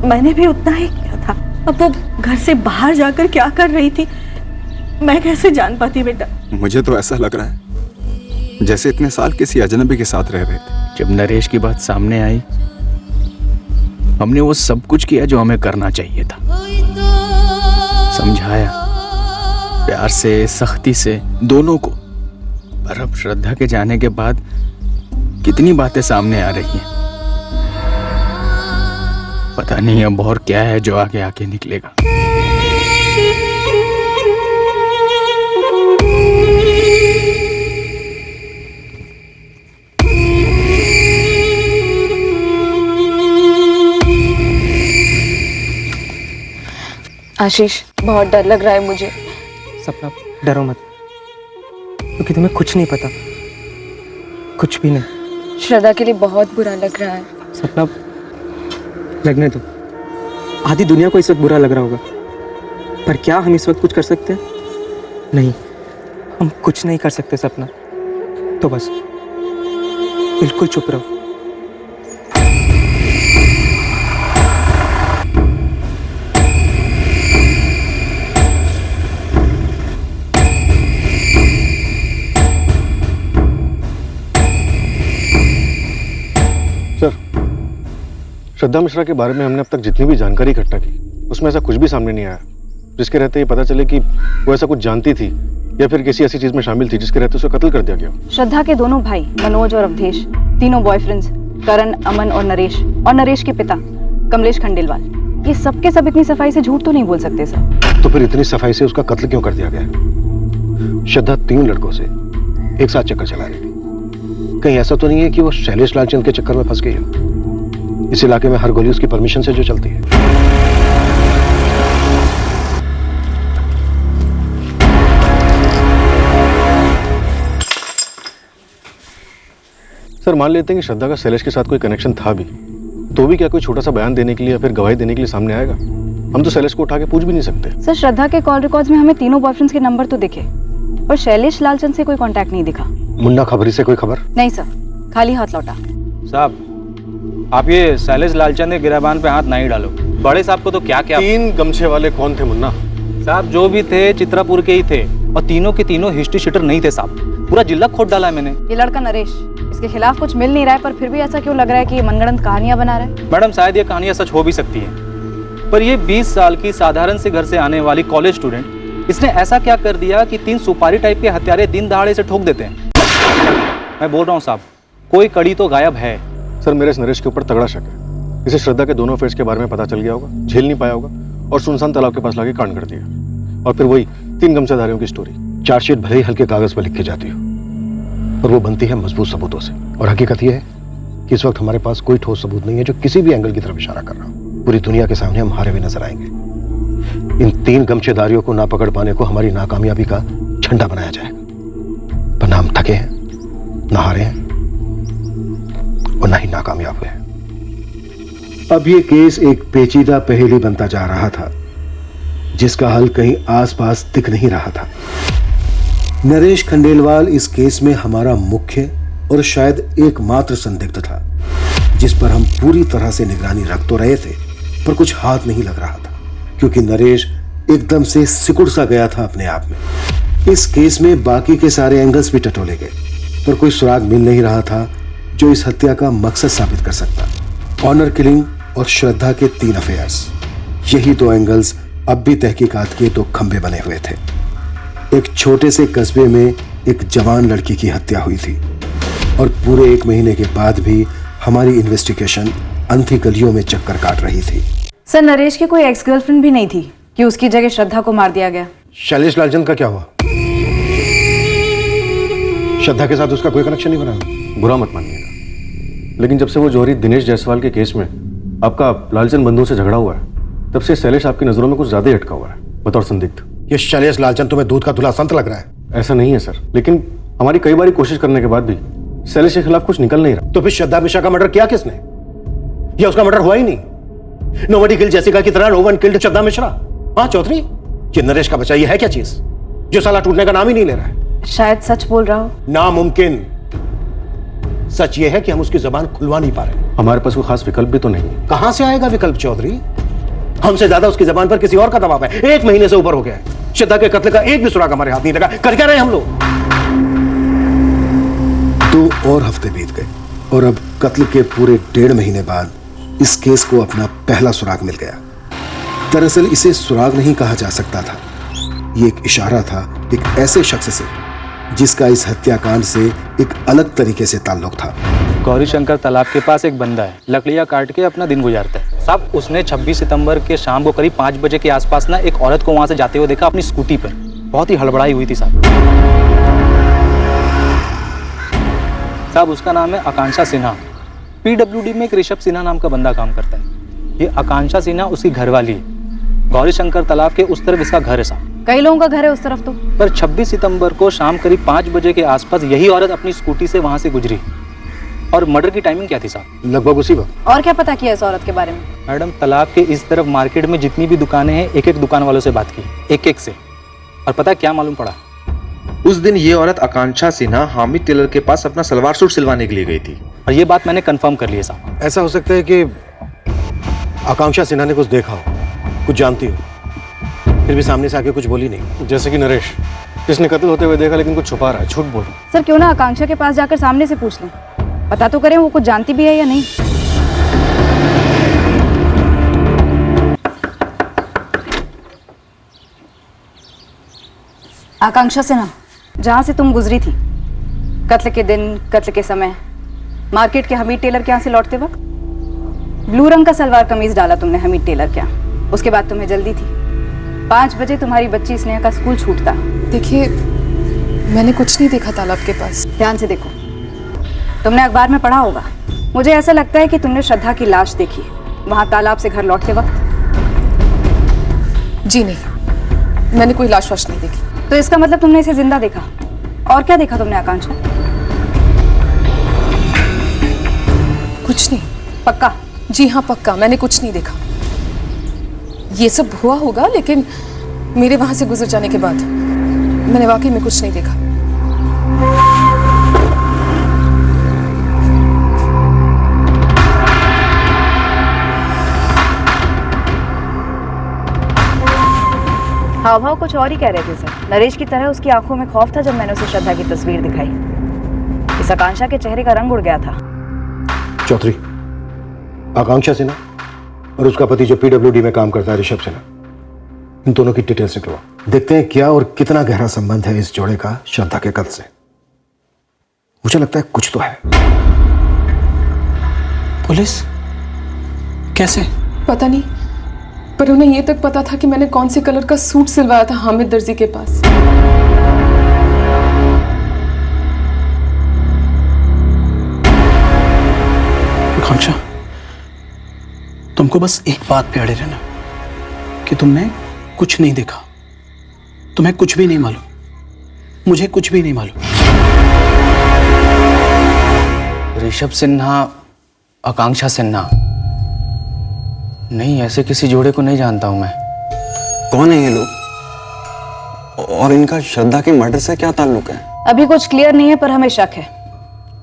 मैंने भी उतना ही किया था। अब वो घर से बाहर जाकर क्या कर रही थी, मैं कैसे जान पाती बेटा? मुझे तो ऐसा लग रहा है जैसे इतने साल किसी अजनबी के साथ रह रहे थे। जब नरेश की बात सामने आई, हमने वो सब कुछ किया जो हमें करना चाहिए था। समझाया प्यार से, सख्ती से, दोनों को। पर अब श्रद्धा के जाने के बाद कितनी बातें सामने आ रही हैं। पता नहीं अब और क्या है जो आगे आके निकलेगा। आशीष, बहुत डर लग रहा है मुझे। सपना डरो मत, क्योंकि तुम्हें कुछ नहीं पता, कुछ भी नहीं। श्रद्धा के लिए बहुत बुरा लग रहा है। सपना लगने दो, आधी दुनिया को इस वक्त बुरा लग रहा होगा, पर क्या हम इस वक्त कुछ कर सकते हैं? नहीं, हम कुछ नहीं कर सकते सपना। तो बस बिल्कुल चुप रहो। श्रद्धा मिश्रा के बारे में हमने अब तक जितनी भी जानकारी इकट्ठा की उसमें ऐसा कुछ भी सामने नहीं आया जिसके रहते ये पता चले कि वो ऐसा कुछ जानती थी या फिर किसी ऐसी चीज में शामिल थी जिसके रहते उसे कत्ल कर दिया गया। श्रद्धा के दोनों भाई मनोज और अवधेश, तीनों बॉयफ्रेंड्स करण, अमन और नरेश के पिता कमलेश खंडेलवाल, ये सब के सब इतनी सफाई से झूठ तो नहीं बोल सकते सर। तो फिर इतनी सफाई से उसका कत्ल क्यों कर दिया गया? श्रद्धा 3 लड़कों से एक साथ चक्कर चला रही थी। कहीं ऐसा तो नहीं है कि वो शैलेश लालचंद के चक्कर में फंस गई हो? इस इलाके में हर गोली उसकी परमिशन से जो चलती है। सर मान लेते हैं कि श्रद्धा का शैलेश के साथ कोई कनेक्शन था भी, तो भी क्या कोई छोटा सा बयान देने के लिए या फिर गवाही देने के लिए सामने आएगा? हम तो शैलेश को उठा के पूछ भी नहीं सकते। सर श्रद्धा के कॉल रिकॉर्ड्स में हमें तीनों बॉयफ्रेंड्स के नंबर तो दिखे, पर शैलेश लालचंद से कोई कांटेक्ट नहीं दिखा। मुन्ना खबरी से कोई खबर? नहीं सर, खाली हाथ लौटा। साहब आप ये शैलेश लालचंद के गिरबान पे हाथ नहीं डालो। बड़े साहब को तो क्या क्या 3 गमछे वाले कौन थे मुन्ना? साहब जो भी थे चित्रापुर के ही थे और तीनों के तीनों हिस्ट्री शीटर नहीं थे साहब, पूरा जिला खोद डाला है मैंने। ये लड़का नरेश, इसके खिलाफ कुछ मिल नहीं रहा है, पर फिर भी ऐसा क्यों लग रहा है कि ये मनगढ़ंत कहानियां बना रहा है? मैडम शायद ये कहानियां सच हो भी सकती है, पर ये 20 साल की साधारण से घर से आने वाली कॉलेज स्टूडेंट, इसने ऐसा क्या कर दिया कि 3 सुपारी टाइप के हत्यारे दिन दहाड़े से ठोक देते हैं? मैं बोल रहा हूँ साहब, कोई कड़ी तो गायब है। सर मेरे इस नरेश के ऊपर तगड़ा शक है। इसे श्रद्धा के दोनों अफेयर्स के बारे में पता चल गया होगा, झेल नहीं पाया होगा और सुनसान तालाब के पास लाके कांड कर दिया। और फिर वही 3 गमछेधारियों की स्टोरी। चार्जशीट भले ही हल्के कागज पर लिख के जाती हो, पर वो बनती है मजबूत सबूतों से। और हकीकत यह है कि इस वक्त हमारे पास कोई ठोस सबूत नहीं है जो किसी भी एंगल की तरफ इशारा कर रहा हो। पूरी दुनिया के सामने हम हारे हुए नजर आएंगे। इन 3 गमछेदारियों को ना पकड़ पाने को हमारी नाकामयाबी का झंडा बनाया जाएगा। पर ना हम थके हैं, ना हारे हैं और ना ही नाकामयाब हुए हैं। अब ये केस एक पेचीदा पहेली बनता जा रहा था जिसका हल कहीं आसपास दिख नहीं रहा था। नरेश खंडेलवाल इस केस में हमारा मुख्य और शायद एकमात्र संदिग्ध था, जिस पर हम पूरी तरह से निगरानी रख तो रहे थे, पर कुछ हाथ नहीं लग रहा था, क्योंकि नरेश एकदम से सिकुड़ सा गया था अपने आप में। इस केस में बाकी के सारे एंगल्स भी टटोले गए, पर कोई सुराग मिल नहीं रहा था जो इस हत्या का मकसद साबित कर सकता। ऑनर किलिंग और श्रद्धा के 3 अफेयर्स, यही 2 एंगल्स अब भी तहकीकात के 2 खंभे बने हुए थे। एक छोटे से कस्बे में एक जवान लड़की की हत्या हुई थी और पूरे 1 महीने के बाद भी हमारी इन्वेस्टिगेशन अंधी गलियों में चक्कर काट रही थी। सर नरेश की कोई एक्स गर्लफ्रेंड भी नहीं थी कि उसकी जगह श्रद्धा को मार दिया गया। शैलेश लालचंद का क्या हुआ? श्रद्धा के साथ उसका कोई कनेक्शन नहीं बना? बुरा मत मानिएगा, लेकिन जब से वो जौहरी दिनेश जायसवाल के केस में आपका लालचंद बंधुओं से झगड़ा हुआ है, तब से शैलेश आपकी नजरों में कुछ ज्यादा ही अटका हुआ है बतौर संदिग्ध। ये शैलेश लालचंद तुम्हें दूध का धुला संत लग रहा है? ऐसा नहीं है सर, लेकिन हमारी कई बारी कोशिश करने के बाद भी शैलेश के खिलाफ कुछ निकल नहीं रहा। तो फिर श्रद्धा मिश्रा का मर्डर किया किसने? या उसका मर्डर हुआ ही नहीं? नोबडी किल्ड जेसिका की तरह नो वन किल्ड श्रद्धा मिश्रा। हाँ चौधरी, ये नरेश का बच्चा ये है क्या चीज जो साला टूटने का नाम ही नहीं ले रहा है? शायद सच बोल रहा हो। नामुमकिन। सच ये है कि हम उसकी जबान खुलवा नहीं पा रहे। हमारे पास कोई खास विकल्प भी तो नहीं है। कहां से आएगा विकल्प चौधरी? हमसे ज्यादा उसकी जबान पर किसी और का दबाव है। 1 महीने से ऊपर हो गया है, श्रद्धा के कत्ल का एक भी सुराग हमारे हाथ नहीं लगा। कर क्या रहे हम लोग? 2 और हफ्ते बीत गए और अब कत्ल के पूरे 1.5 महीने बाद इस केस को अपना पहला सुराग मिल गया। दरअसल इसे सुराग नहीं कहा जा सकता था, ये एक इशारा था एक ऐसे शख्स से जिसका इस हत्याकांड से एक अलग तरीके से ताल्लुक था। गौरी शंकर तालाब के पास एक बंदा है, लकड़ियाँ काट के अपना दिन गुजारता है साहब। उसने 26 सितंबर के शाम को करीब 5 बजे के आसपास ना एक औरत को वहां से जाते हुए देखा अपनी स्कूटी पर। बहुत ही हड़बड़ाई हुई थी साहब। उसका नाम है आकांक्षा सिन्हा। PWD में एक ऋषभ सिन्हा नाम का बंदा काम करता है। ये आकांक्षा सिन्हा उसकी घरवाली है। गौरी शंकर तालाब के उस तरफ इसका घर है साहब। कई लोगों का घर है उस तरफ तो। पर 26 सितंबर को शाम करीब 5 बजे के आसपास यही औरत अपनी स्कूटी से वहां से गुजरी। और मर्डर की टाइमिंग क्या थी साहब? लगभग उसी वक्त। और क्या पता किया इस औरत के बारे में? मैडम तालाब के इस तरफ मार्केट में जितनी भी दुकानें हैं, एक दुकान वालों से बात की, एक से। और पता क्या मालूम पड़ा? उस दिन ये औरत आकांक्षा सिन्हा हामिद टेलर के पास अपना सलवार सूट सिलवाने के लिए गई थी। और ये बात मैंने कंफर्म कर ली है साहब। ऐसा हो सकता है कि आकांक्षा सिन्हा ने कुछ देखा हो, कुछ जानती हो, फिर भी सामने से आके कुछ बोली नहीं। जैसे कि नरेश, जिसने कत्ल होते हुए देखा लेकिन कुछ छुपा रहा है, झूठ बोल। सर क्यों ना आकांक्षा के पास जाकर सामने से पूछ लें, पता तो करें वो कुछ जानती भी है या नहीं। आकांक्षा से ना, जहाँ से तुम गुजरी थी, कत्ल के दिन, कत्ल के समय, मार्केट के हमीद टेलर के यहाँ से लौटते वक्त ब्लू रंग का सलवार कमीज डाला तुमने हमीद टेलर के यहाँ। उसके बाद तुम्हें जल्दी थी। 5 बजे तुम्हारी बच्ची स्नेहा का स्कूल छूटता। देखिए, मैंने कुछ नहीं देखा तालाब के पास। ध्यान से देखो, तुमने अखबार में पढ़ा होगा। मुझे ऐसा लगता है कि तुमने श्रद्धा की लाश देखी वहां तालाब से घर लौटते वक्त। जी नहीं, मैंने कोई लाश वाश नहीं देखी। तो इसका मतलब तुमने इसे जिंदा देखा। और क्या देखा तुमने आकांक्षा? कुछ नहीं। पक्का? जी हाँ पक्का, मैंने कुछ नहीं देखा। ये सब हुआ होगा, लेकिन मेरे वहां से गुजर जाने के बाद मैंने वाकई में कुछ नहीं देखा। हाव भाव कुछ और ही कह रहे थे सर। नरेश की तरह उसकी आंखों में खौफ था जब मैंने उसे श्रद्धा की तस्वीर दिखाई। इस आकांक्षा के चेहरे का रंग उड़ गया था। चौधरी, आकांक्षा सिन्हा और उसका पति जो पीडब्ल्यूडी में काम करता है ऋषभ सिन्हा, इन दोनों की डिटेल्स निकलवा। देखते हैं क्या और कितना गहरा संबंध है इस जोड़े का श्रद्धा के कत्ल से। मुझे लगता है कुछ तो है। पुलिस? कैसे? पता नहीं, पर उन्हें ये तक पता था कि मैंने कौन से कलर का सूट सिलवाया था हामिद दर्जी के पास। आकांक्षा, तुमको बस एक बात पे अड़े रहना कि तुमने कुछ नहीं देखा। तुम्हें कुछ भी नहीं मालूम, मुझे कुछ भी नहीं मालूम। ऋषभ सिन्हा, आकांक्षा सिन्हा? नहीं, ऐसे किसी जोड़े को नहीं जानता हूं मैं। कौन है ये लोग? और इनका श्रद्धा के मर्डर से क्या ताल्लुक है? अभी कुछ क्लियर नहीं है, पर हमें शक है,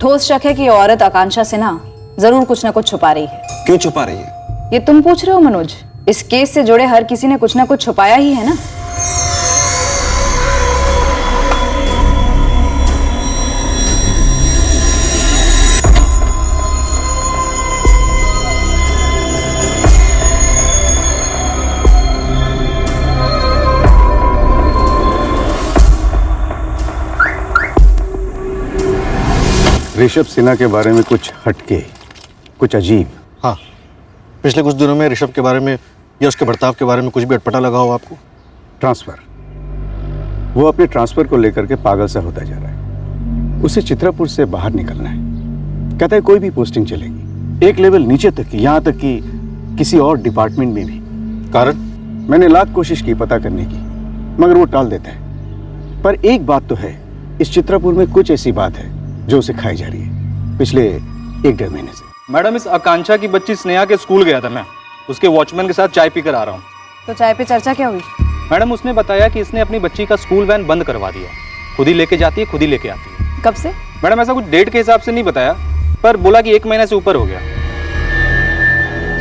ठोस शक है कि ये औरत आकांक्षा सिन्हा जरूर कुछ ना कुछ छुपा रही है। क्यों छुपा रही है? ये तुम पूछ रहे हो मनोज? इस केस से जुड़े हर किसी ने कुछ ना कुछ छुपाया ही है ना। ऋषभ सिन्हा के बारे में कुछ हटके, कुछ अजीब। हाँ, पिछले कुछ दिनों में ऋषभ के बारे में या उसके बर्ताव के बारे में कुछ भी अटपटा लगा हो आपको? ट्रांसफर, वो अपने ट्रांसफर को लेकर के पागल सा होता जा रहा है। उसे चित्रापुर से बाहर निकलना है। कहता है कोई भी पोस्टिंग चलेगी, एक लेवल नीचे तक की, यहाँ तक कि किसी और डिपार्टमेंट में भी। कारण? मैंने लाख कोशिश की पता करने की, मगर वो टाल देता है। पर एक बात तो है, इस चित्रापुर में कुछ ऐसी बात है जो उसे खाई जा रही है पिछले 1-1.5 महीने से। मैडम, इस आकांक्षा की बच्ची स्नेहा के स्कूल गया था मैं, उसके वॉचमैन के साथ चाय पीकर आ रहा हूँ। तो चाय पे चर्चा क्या हुई? मैडम, उसने बताया कि इसने अपनी बच्ची का स्कूल वैन बंद करवा दिया। खुद ही लेके जाती है, खुद ही लेके आती है। कब से? मैडम, ऐसा कुछ डेट के हिसाब से नहीं बताया, पर बोला कि 1 महीने से ऊपर हो गया।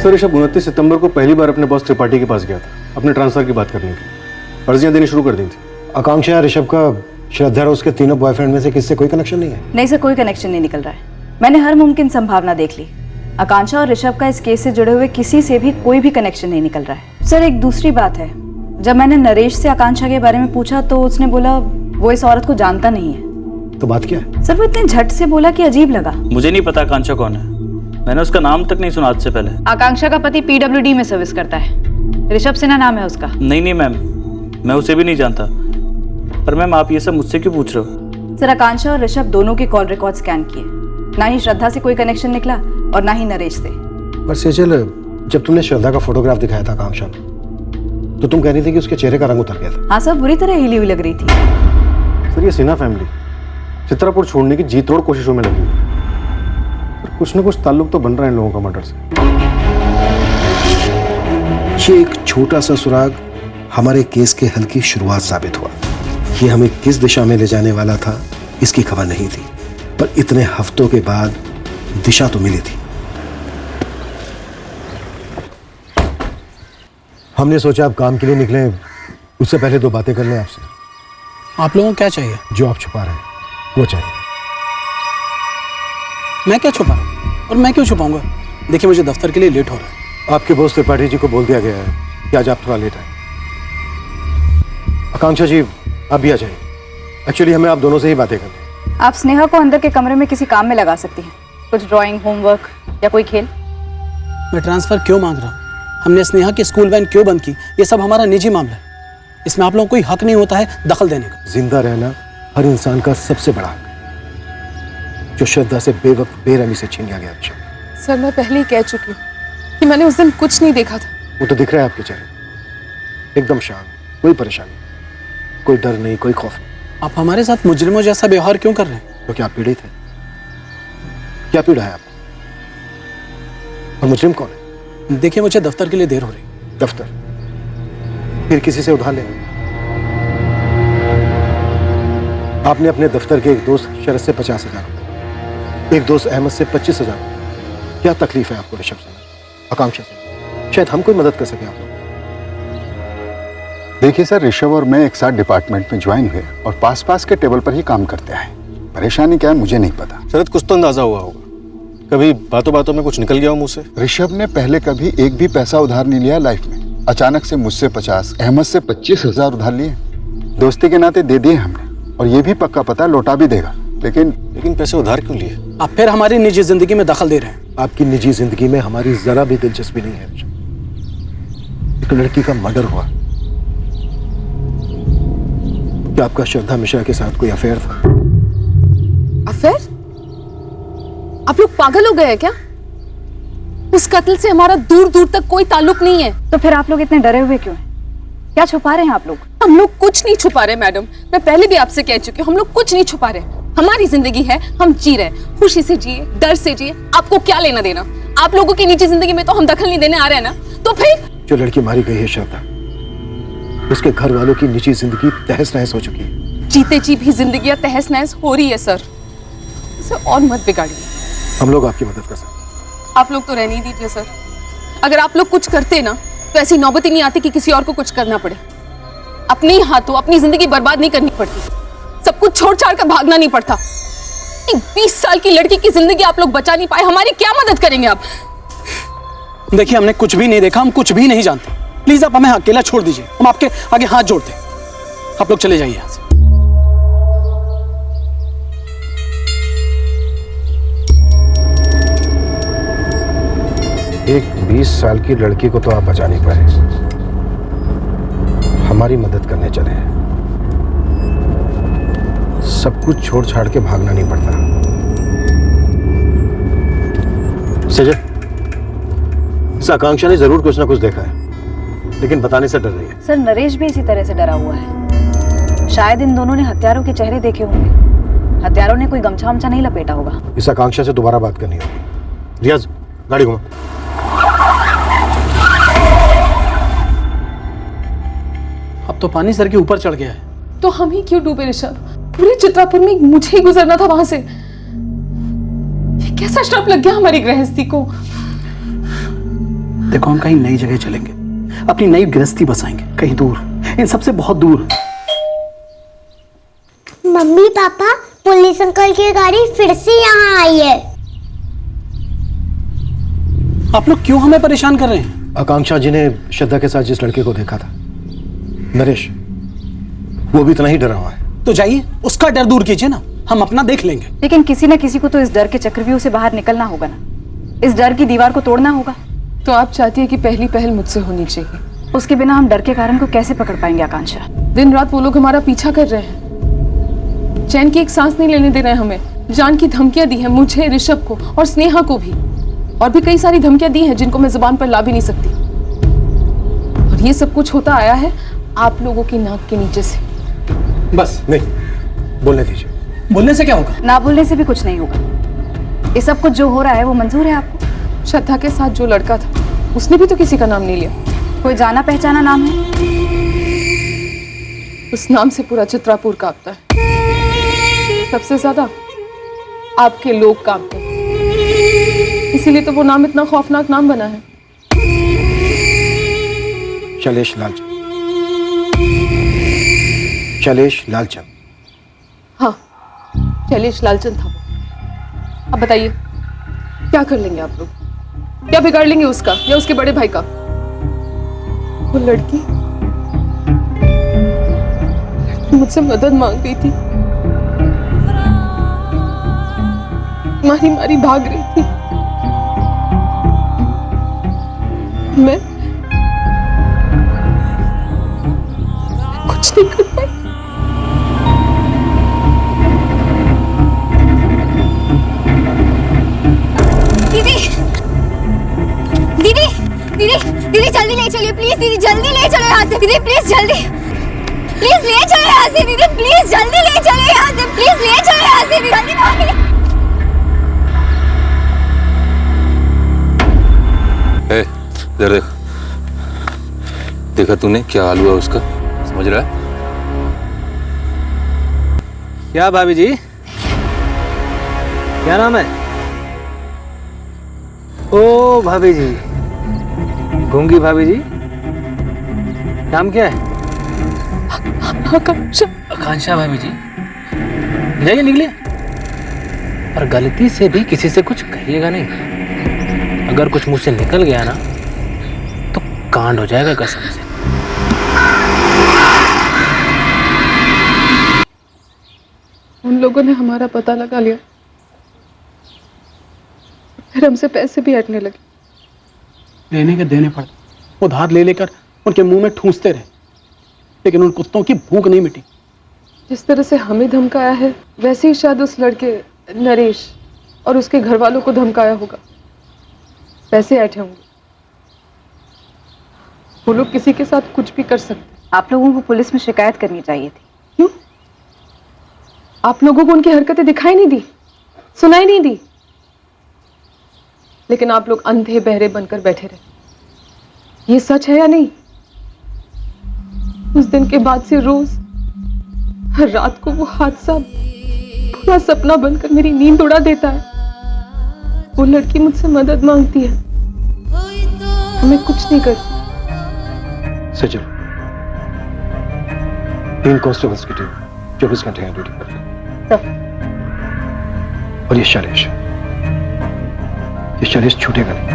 सर, ऋषभ 29 सितंबर को पहली बार अपने बॉस त्रिपाठी के पास गया था अपने ट्रांसफर की बात करने की। अर्जियां देनी शुरू कर दी थी। आकांक्षा या ऋषभ का श्रद्धा और उसके तीनों बॉयफ्रेंड में से किससे कोई कनेक्शन नहीं है? नहीं सर, कोई कनेक्शन नहीं निकल रहा है। मैंने हर मुमकिन संभावना देख ली। आकांक्षा और ऋषभ का इस केस से जुड़े हुए किसी से भी कोई भी कनेक्शन नहीं निकल रहा है। सर, एक दूसरी बात है, जब मैंने नरेश से आकांक्षा के बारे में पूछा तो उसने बोला वो इस औरत को जानता नहीं है। तो बात क्या है? सर, वो इतने झट से बोला कि अजीब लगा। मुझे नहीं पता आकांक्षा कौन है, मैंने उसका नाम तक नहीं सुना आज से पहले। आकांक्षा का पति पीडब्ल्यूडी में सर्विस करता है, ऋषभ सिन्हा नाम है उसका। नहीं मैम, मैं उसे भी नहीं जानता। पर मैम, आप ये सब मुझसे क्यों पूछ रहे हो? सर, आकांक्षा और ऋषभ दोनों के कॉल रिकॉर्ड स्कैन किए, ना ही श्रद्धा से कोई कनेक्शन निकला और ना ही नरेश से। पर सेजल, जब तुमने श्रद्धा का फोटोग्राफ दिखाया था आकांक्षा को, तो तुम कह रही थी कि उसके चेहरे का रंग उतर गया था। हाँ सर, बुरी तरह हिली हुई लग रही थी। सर, ये सिन्हा फैमिली चित्रापुर छोड़ने की जी तोड़ कोशिशों में लगी हुई है। कुछ न कुछ ताल्लुक तो बन रहा है इन लोगों का मर्डर से। ये एक छोटा सा सुराग हमारे केस के हल की शुरुआत साबित हुआ। ये हमें किस दिशा में ले जाने वाला था इसकी खबर नहीं थी, पर इतने हफ्तों के बाद दिशा तो मिली थी। हमने सोचा आप काम के लिए निकले, उससे पहले 2 बातें कर लें आपसे। आप लोगों को क्या चाहिए? जो आप छुपा रहे हैं वो चाहिए। मैं क्या छुपा रहा हूं? और मैं क्यों छुपाऊंगा? देखिए, मुझे दफ्तर के लिए लेट हो रहा है। आपके बॉस त्रिपाठी जी को बोल दिया गया है कि आज आप थोड़ा लेट आए। आकांक्षा जी, आप भी आ जाइए। एक्चुअली हमें आप दोनों से ही बातें करनी। आप स्नेहा को अंदर के कमरे में किसी काम में लगा सकती हैं, कुछ ड्राइंग, होमवर्क या कोई खेल। मैं ट्रांसफर क्यों मांग रहा हूँ, हमने स्नेहा की स्कूल वैन क्यों बंद की, ये सब हमारा निजी मामला है। इसमें आप लोगों को कोई हक नहीं होता है दखल देने का। जिंदा रहना हर इंसान का सबसे बड़ा हक है, जो श्रद्धा से बेवक्त बेरहमी से छीन लिया गया। सर मैं पहले ही कह चुकी हूँ कि मैंने उस दिन कुछ नहीं देखा था। वो तो दिख रहा है आपके चेहरे, एकदम शांत, कोई परेशानी, कोई डर नहीं, कोई खौफ नहीं। आप हमारे साथ मुजरिमों जैसा व्यवहार क्यों कर रहे हैं? तो क्या आप पीड़ित हैं? क्या पीड़ा है आपको? और मुजरिम कौन है? देखिए मुझे दफ्तर के लिए देर हो रही। दफ्तर? फिर किसी से उधार लेना। आपने अपने दफ्तर के एक दोस्त शरद से 50,000 रुपए, एक दोस्त अहमद से 25,000 रुपए। क्या तकलीफ है आपको ऋषभ से, आकांक्षा से? शायद हम कोई मदद कर सके आप लोग। देखिए सर, ऋषभ और मैं एक साथ डिपार्टमेंट में ज्वाइन हुए और पास पास के टेबल पर ही काम करते हैं। परेशानी क्या है मुझे नहीं पता। शरद कुछ तो अंदाजा हुआ होगा, कभी बातों बातों में कुछ निकल गया हो मुंह से? ऋषभ ने पहले कभी एक भी पैसा उधार नहीं लिया लाइफ में। अचानक से मुझसे 50, अहमद से 25,000 उधार लिए। दोस्ती के नाते दे दिए हमने, और ये भी पक्का पता लौटा भी देगा। लेकिन पैसे उधार क्यों लिए? आप फिर हमारी निजी जिंदगी में दखल दे रहे हैं। आपकी निजी जिंदगी में हमारी जरा भी दिलचस्पी नहीं है। एक लड़की का मर्डर हुआ। क्या आपका श्रद्धा मिश्रा के साथ कोई अफेयर था? अफेयर? आप लोग पागल हो गए हैं क्या? उस कत्ल से हमारा दूर दूर तक कोई ताल्लुक नहीं है। तो फिर आप लोग इतने डरे हुए क्यों हैं? क्या छुपा रहे हैं आप लोग? हम लोग कुछ नहीं छुपा रहे मैडम, मैं पहले भी आपसे कह चुकी हूँ, हम लोग कुछ नहीं छुपा रहे। हमारी जिंदगी है, हम जी रहे, खुशी से जिए, डर से जिए। आपको क्या लेना देना? आप लोगों की निजी जिंदगी में तो हम दखल नहीं देने आ रहे हैं ना, तो फिर? जो लड़की मारी गई है श्रद्धा, उसके घर वालों की निजी जिंदगी तहस नहस हो चुकी है। जीते जी भी जिंदगियां तहस नहस हो रही है सर, इसे और मत बिगाड़िए। हम लोग आपकी मदद कर सकते। आप लोग तो रहने ही दीजिए सर। अगर आप लोग कुछ करते ना तो ऐसी नौबत ही नहीं आती कि किसी और को कुछ करना पड़े। अपने ही हाथों अपनी जिंदगी बर्बाद नहीं करनी पड़ती, सब कुछ छोड़ छाड़ कर भागना नहीं पड़ता। 20 साल की लड़की की जिंदगी आप लोग बचा नहीं पाए, हमारी क्या मदद करेंगे आप? देखिए हमने कुछ भी नहीं देखा, हम कुछ भी नहीं जानते। प्लीज आप हमें अकेला छोड़ दीजिए, हम आपके आगे हाथ जोड़ते हैं। आप लोग चले जाइए यहाँ से। एक 20 साल की लड़की को तो आप बचा नहीं पाए, हमारी मदद करने चले हैं। सब कुछ छोड़ छाड़ के भागना नहीं पड़ता। सजय, इस आकांक्षा ने जरूर कुछ ना कुछ देखा है, लेकिन बताने से डर रही है। सर नरेश भी इसी तरह से डरा हुआ है। शायद इन दोनों ने हत्यारों के चेहरे देखे होंगे। हत्यारों ने कोई गमछा वमछा नहीं लपेटा होगा। इस आकांक्षा से दोबारा बात करनी होगी। रियाज, गाड़ी घुमा। अब तो पानी सर के ऊपर चढ़ गया है। तो हम ही क्यों डूबे ऋषभ? पूरे चित्रापुर में मुझे ही गुजरना था वहां से। ये कैसा श्राप लग गया हमारी गृहस्थी को? देखो हम कहीं नई जगह चलेंगे, अपनी नई गृहस्थी बसाएंगे, कहीं दूर, इन सबसे बहुत दूर। मम्मी पापा, पुलिस अंकल की गाड़ी फिर से यहाँ आई है। आप लोग क्यों हमें परेशान कर रहे हैं? आकांक्षा जी ने श्रद्धा के साथ जिस लड़के को देखा था, नरेश, वो भी इतना ही डरा हुआ है। तो जाइए उसका डर दूर कीजिए ना, हम अपना देख लेंगे। लेकिन किसी न किसी को तो इस डर के चक्रव्यूह से बाहर निकलना होगा ना, इस डर की दीवार को तोड़ना होगा। तो आप चाहती है कि पहली पहल मुझसे होनी चाहिए? उसके बिना हम डर के कारण को कैसे पकड़ पाएंगे आकांक्षा? दिन रात वो लोग हमारा पीछा कर रहे हैं, चैन की एक सांस नहीं लेने दे रहे हैं हमें। जान की धमकियां दी हैं मुझे, ऋषभ को और स्नेहा को भी, और भी कई सारी धमकियां दी हैं जिनको मैं जुबान पर ला भी नहीं सकती। और ये सब कुछ होता आया है आप लोगों की नाक के नीचे से। बस नहीं, बोलने दीजिए। बोलने से क्या होगा? ना बोलने से भी कुछ नहीं होगा। ये सब कुछ जो हो रहा है वो मंजूर है आपको? श्रद्धा के साथ जो लड़का था उसने भी तो किसी का नाम नहीं लिया। कोई जाना पहचाना नाम है? उस नाम से पूरा चित्रापुर कांपता है। सबसे ज्यादा आपके लोग कांपते हैं, इसीलिए तो वो नाम इतना खौफनाक नाम बना है। शैलेश लालचंद। शैलेश लालचंद। हाँ, शैलेश लालचंद था वो। अब बताइए क्या कर लेंगे आप लोग? क्या बिगाड़ लेंगे उसका या उसके बड़े भाई का? वो लड़की मुझसे मदद मांग रही थी, मारी मारी भाग रही थी। मैं कुछ नहीं कर पाई। दीदी दीदी दीदी दीदी जल्दी ले चलिए प्लीज। दीदी जल्दी ले चलो यहाँ से। दीदी प्लीज जल्दी, प्लीज ले चलो यहाँ से। दीदी प्लीज जल्दी ले चलो यहाँ से। प्लीज ले चलो यहाँ से। दीदी जल्दी भागिए। इधर देख, देखा तूने क्या हाल हुआ उसका? समझ रहा है? क्या भाभी जी, क्या नाम है? ओ भाभी जी, गूंगी भाभी जी, नाम क्या है? आकांक्षा। आकांक्षा भाभी जी, जाइए निकलिए, और गलती से भी किसी से कुछ कहिएगा नहीं। अगर कुछ मुंह से निकल गया ना तो कांड हो जाएगा कसम से। उन लोगों ने हमारा पता लगा लिया, फिर हमसे पैसे भी हटने लगे। लेने के देने पड़े, उधार ले लेकर उनके मुंह में ठूंसते रहे, लेकिन उन कुत्तों की भूख नहीं मिटी। जिस तरह से हमें धमकाया है, वैसे ही शायद उस लड़के नरेश और उसके घर वालों को धमकाया होगा। पैसे ऐठे होंगे। वो लोग किसी के साथ कुछ भी कर सकते। आप लोगों को पुलिस में शिकायत करनी चाहिए थी। क्यों? आप लोगों को उनकी हरकतें दिखाई नहीं दी, सुनाई नहीं दी, लेकिन आप लोग अंधे बहरे बनकर बैठे रहे। ये सच है या नहीं? उस दिन के बाद से रोज हर रात को वो हादसा पूरा सपना बनकर मेरी नींद उड़ा देता है। वो लड़की मुझसे मदद मांगती है, मैं कुछ नहीं करती। सचिन, 3 कांस्टेबल्स की टीम 24 घंटे यहाँ ड्यूटी कर रही है। और ये शैलेश छूटेगा नहीं।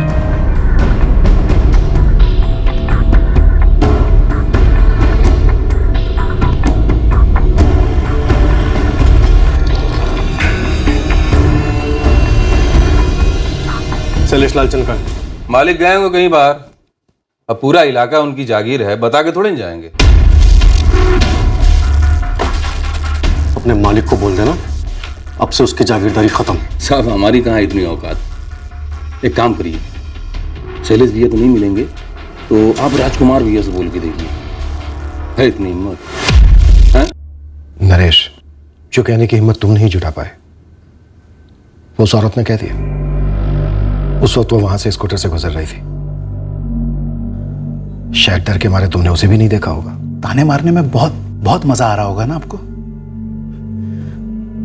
शैलेश लालचंद का मालिक गए होंगे कहीं बाहर। अब पूरा इलाका उनकी जागीर है, बता के थोड़े नहीं जाएंगे। अपने मालिक को बोल देना अब से उसकी जागीरदारी खत्म। साहब हमारी कहाँ इतनी औकात। एक काम करिए, शैलेश भैया तो नहीं मिलेंगे तो आप राजकुमार भैया से बोल के देखिए, है इतनी हिम्मत है? नरेश, जो कहने की हिम्मत तुम नहीं जुटा पाए वो उस औरत ने कह दिया। उस वक्त वो वहां से स्कूटर से गुजर रही थी। शायद डर के मारे तुमने उसे भी नहीं देखा होगा। ताने मारने में बहुत बहुत मजा आ रहा होगा ना आपको,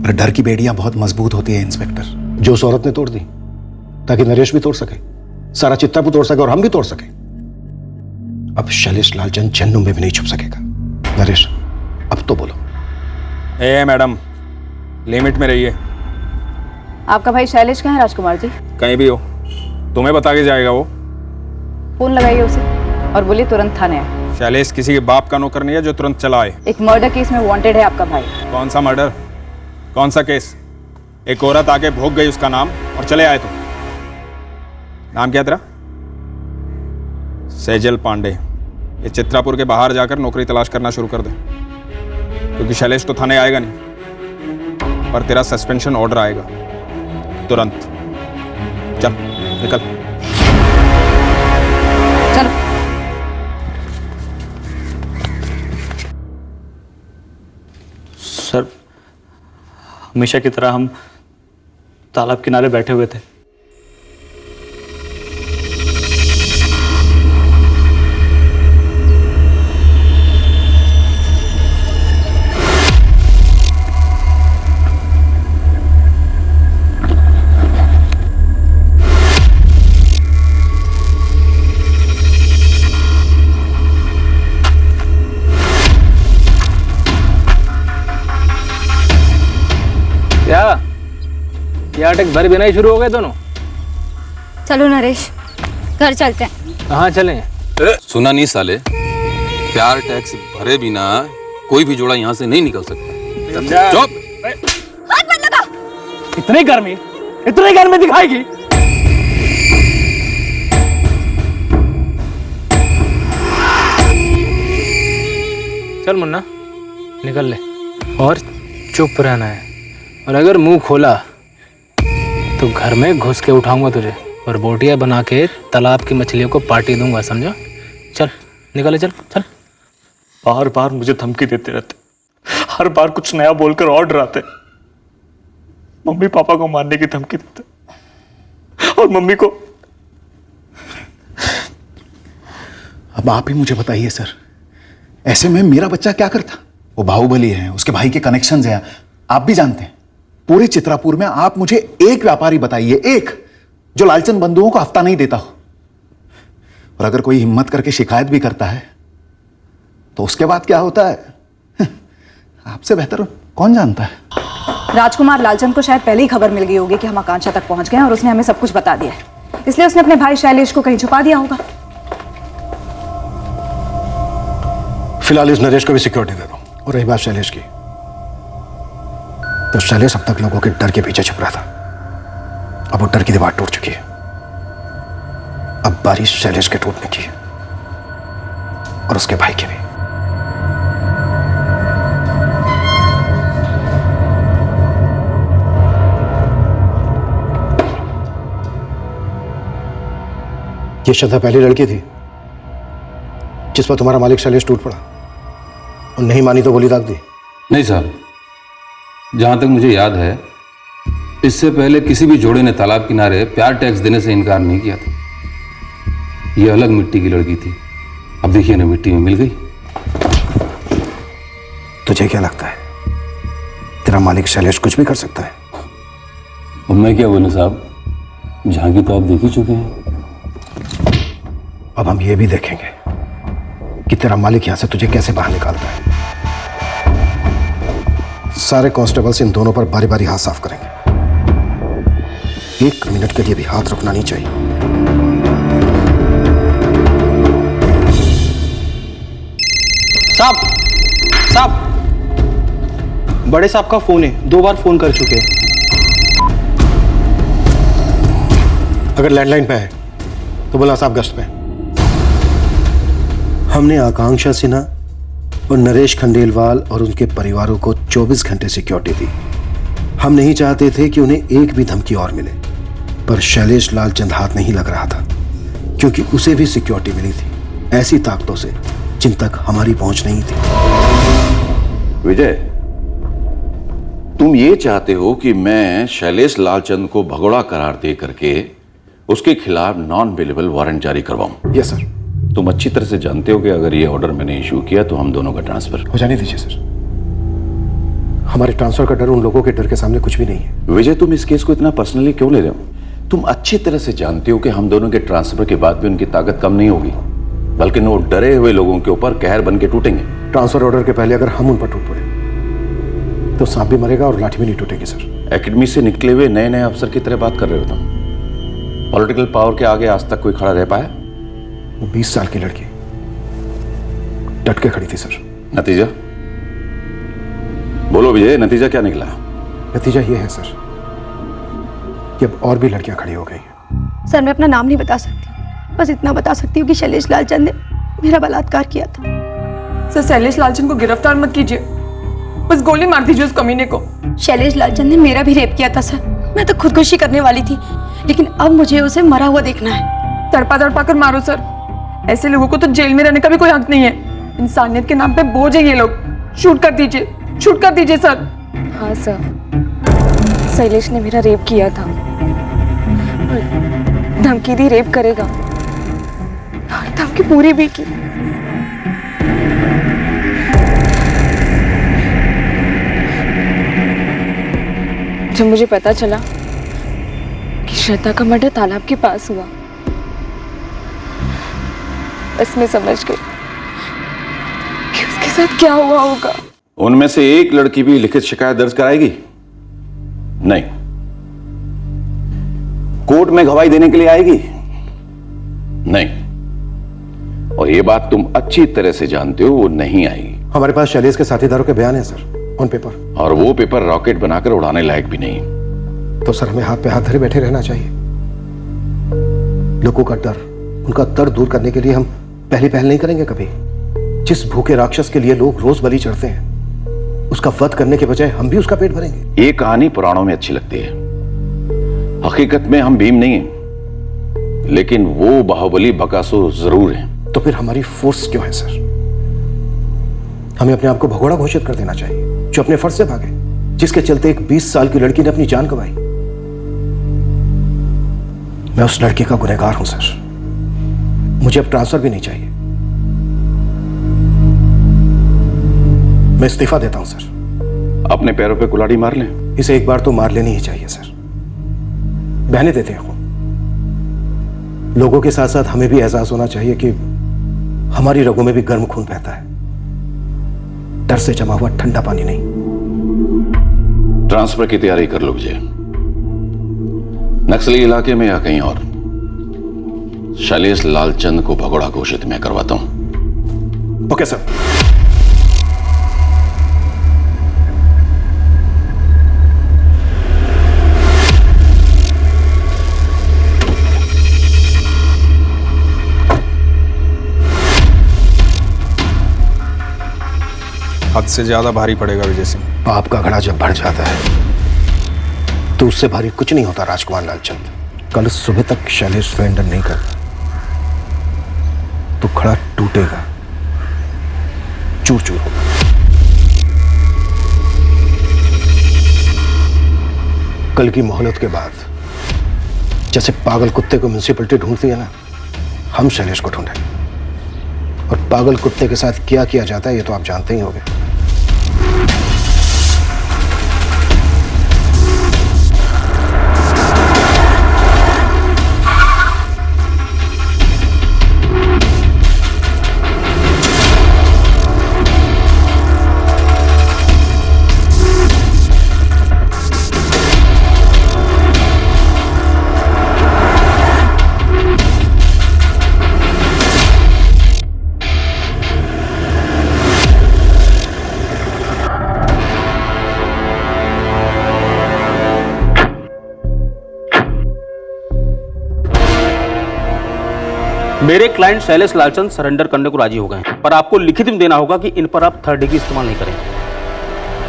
पर डर की बेड़ियां बहुत मजबूत होती है इंस्पेक्टर। जो उस औरत ने तोड़ दी ताकि नरेश भी तोड़ सके, सारा चित्तापुर तोड़ सके और हम भी तोड़ सके। अब शैलेश लालचंद जन्नू में भी नहीं छुप सकेगा। नरेश, अब तो बोलो। मैडम, लिमिट में रहिए। आपका भाई शैलेश कहाँ है राजकुमार जी? कहीं भी हो, तुम्हें बता के जाएगा वो। फोन लगाइए उसे और बोलिए तुरंत थाने आए। शैलेश किसी के बाप का नौकर नहीं है जो तुरंत चला आए। एक मर्डर केस में वांटेड है आपका भाई। कौन सा मर्डर, कौन सा केस? एक औरत आके भोग गई उसका नाम और चले आए तुम। नाम क्या तेरा? सेजल पांडे। ये चित्रापुर के बाहर जाकर नौकरी तलाश करना शुरू कर दे, क्योंकि शैलेश तो थाने आएगा नहीं, पर तेरा सस्पेंशन ऑर्डर आएगा तुरंत। चल निकल। चलो। सर, हमेशा की तरह हम तालाब किनारे बैठे हुए थे। क्या अटक भर बिना ही शुरू हो गए दोनों? चलो नरेश, घर चलते हैं। कहाँ चलें? सुना नहीं साले, प्यार टैक्स भरे बिना कोई भी जोड़ा यहाँ से नहीं निकल सकता। चुप। हाथ मत लगा। इतनी गर्मी, इतने घर में दिखाएगी? चल मुन्ना निकल ले और चुप रहना है, और अगर मुंह खोला तो घर में घुस के उठाऊंगा तुझे और बोटियां बना के तालाब की मछलियों को पार्टी दूंगा, समझा? चल निकले, चल चल। बार बार मुझे धमकी देते रहते, हर बार कुछ नया बोलकर और डराते। मम्मी पापा को मारने की धमकी देते और मम्मी को। अब आप ही मुझे बताइए सर, ऐसे में मेरा बच्चा क्या करता? वो बाहुबली है, उसके भाई के कनेक्शंस हैं, आप भी जानते हैं। पूरे चित्रापुर में आप मुझे एक व्यापारी बताइए, एक, जो लालचंद बंधुओं को हफ्ता नहीं देता हो। और अगर कोई हिम्मत करके शिकायत भी करता है तो उसके बाद क्या होता है आपसे बेहतर कौन जानता है? राजकुमार लालचंद को शायद पहले ही खबर मिल गई होगी कि हम आकांक्षा तक पहुंच गए हैं और उसने हमें सब कुछ बता दिया है, इसलिए उसने अपने भाई शैलेश को कहीं छुपा दिया होगा। फिलहाल इस नरेश को भी सिक्योरिटी दे दो। और रही बात शैलेश की, तो शैलेश अब तक लोगों के डर के पीछे छुप रहा था, अब वो डर की दीवार टूट चुकी है। अब बारिश शैलेश के टूटने की है और उसके भाई की भी। ये श्रद्धा पहली लड़की थी जिस पर तुम्हारा मालिक शैलेश टूट पड़ा और नहीं मानी तो गोली दाग दी? नहीं साहब, जहां तक मुझे याद है इससे पहले किसी भी जोड़े ने तालाब किनारे प्यार टैक्स देने से इनकार नहीं किया था। ये अलग मिट्टी की लड़की थी, अब देखिए ना मिट्टी में मिल गई। तुझे क्या लगता है तेरा मालिक शैलेश कुछ भी कर सकता है? अब मैं क्या बोलूं साहब, झांकी तो आप देख ही चुके हैं। अब हम ये भी देखेंगे कि तेरा मालिक यहां से तुझे कैसे बाहर निकालता है। सारे कांस्टेबल्स इन दोनों पर बारी बारी हाथ साफ करेंगे, 1 मिनट के लिए भी हाथ रुकना नहीं चाहिए। साहब, साहब, बड़े साहब का फोन है, 2 बार फोन कर चुके हैं। अगर लैंडलाइन पे है तो बोला साहब गश्त पे। हमने आकांक्षा सिन्हा और नरेश खंडेलवाल और उनके परिवारों को 24 घंटे सिक्योरिटी दी। हम नहीं चाहते थे कि उन्हें एक भी धमकी और मिले, पर शैलेश लालचंद हाथ नहीं लग रहा था क्योंकि उसे भी सिक्योरिटी मिली थी ऐसी ताकतों से जिन तक हमारी पहुंच नहीं थी। विजय, तुम ये चाहते हो कि मैं शैलेश लालचंद को भगोड़ा करार दे करके उसके खिलाफ नॉन अवेलेबल वारंट जारी करवाऊं? Yes sir. तुम अच्छी तरह से जानते हो कि अगर ये ऑर्डर मैंने इशू किया तो हम दोनों का ट्रांसफर हो जाने दीजिए सर। हमारे ट्रांसफर का डर उन लोगों के डर के सामने कुछ भी नहीं है। विजय, तुम इस केस को इतना पर्सनली क्यों ले रहे हो? तुम अच्छी तरह से जानते हो कि हम दोनों के ट्रांसफर के बाद भी उनकी ताकत कम नहीं होगी, बल्कि वो डरे हुए लोगों के ऊपर कहर बन के टूटेंगे। ट्रांसफर ऑर्डर के पहले अगर हम उन पर टूट पड़े तो सांप भी मरेगा और लाठी भी नहीं टूटेगी सर। एकेडमी से निकले हुए नए नए अफसर की तरह बात कर रहे हो तुम। पॉलिटिकल पावर के आगे आज तक कोई खड़ा रह पाया? वो 20 साल की लड़की डट के खड़ी थी सर। नतीजा बोलो विजय, नतीजा क्या निकला? नतीजा ये है सर कि अब और भी लड़कियां खड़ी हो गई हैं। सर, मैं अपना नाम नहीं बता सकती, बस इतना बता सकती हूँ कि शैलेश लालचंद ने मेरा बलात्कार किया था। सर, शैलेश लालचंद को गिरफ्तार मत कीजिए, बस गोली मार दीजिए उस कमीने को। शैलेश लालचंद ने मेरा भी रेप किया था सर। मैं तो खुदकुशी करने वाली थी, लेकिन अब मुझे उसे मरा हुआ देखना है। तड़पा तड़पा कर मारो सर, ऐसे लोगों को तो जेल में रहने का भी कोई हक नहीं है। इंसानियत के नाम पे बोझ है ये लोग। शूट कर दीजिए, शूट कर दीजिए सर। हाँ सर, शैलेश ने मेरा रेप किया था, धमकी दी रेप करेगा, धमकी पूरी भी की। जब मुझे पता चला कि श्रद्धा का मर्डर तालाब के पास हुआ, बस मैं समझ गई कि उसके साथ क्या हुआ होगा। उनमें से एक लड़की भी लिखित शिकायत दर्ज कराएगी? नहीं। कोर्ट में गवाही देने के लिए आएगी? नहीं। और ये बात तुम अच्छी तरह से जानते हो, वो नहीं आएगी। हमारे पास शैलेश के साथीदारों के बयान है सर, ऑन पेपर। और वो पेपर रॉकेट बनाकर उड़ाने लायक भी नहीं। तो सर हमें हाथ पे हाथ धरे बैठे रहना चाहिए। लोगों का डर, उनका दर्द दूर करने के लिए हम पहली पहल नहीं करेंगे कभी? जिस भूखे राक्षस के लिए लोग रोज बलि चढ़ते हैं, उसका वध करने के बजाय हम भी उसका पेट भरेंगे। ये कहानी पुराणों में अच्छी लगती है, हकीकत में हम भीम नहीं हैं, लेकिन वो बाहुबली बकासुर जरूर हैं। तो फिर हमारी फोर्स क्यों है सर? हमें अपने आप को भगोड़ा घोषित कर देना चाहिए, जो अपने फर्ज से भागे, जिसके चलते एक 20 साल की लड़की ने अपनी जान गंवाई। मैं उस लड़की का गुनहगार हूं सर। मुझे अब ट्रांसफर भी नहीं चाहिए। मैं इस्तीफा देता हूं सर। अपने पैरों पे कुल्हाड़ी मार लें। इसे एक बार तो मार लेनी ही चाहिए सर। बहने देते हैं। लोगों के साथ साथ हमें भी एहसास होना चाहिए कि हमारी रगों में भी गर्म खून बहता है, डर से जमा हुआ ठंडा पानी नहीं। ट्रांसफर की तैयारी कर लो विजय। नक्सली इलाके में या कहीं और शैलेश लालचंद को भगोड़ा घोषित मैं करवाता हूं। Okay sir. हद से ज्यादा भारी पड़ेगा विजय सिंह। पाप का घड़ा जब बढ़ जाता है तो उससे भारी कुछ नहीं होता राजकुमार लालचंद। कल सुबह तक शैलेश सरेंडर नहीं करता तो घड़ा टूटेगा, चूर चूर होगा। कल की मोहलत के बाद जैसे पागल कुत्ते को म्युनिसिपैलिटी ढूंढती है ना, हम शैलेश को ढूंढेंगे। और पागल कुत्ते के साथ क्या किया जाता है ये तो आप जानते ही होंगे। मेरे क्लाइंट शैलेश लालचंद सरेंडर करने को राजी हो गए हैं, पर आपको लिखित में देना होगा कि इन पर आप थर्ड डिग्री इस्तेमाल नहीं करेंगे।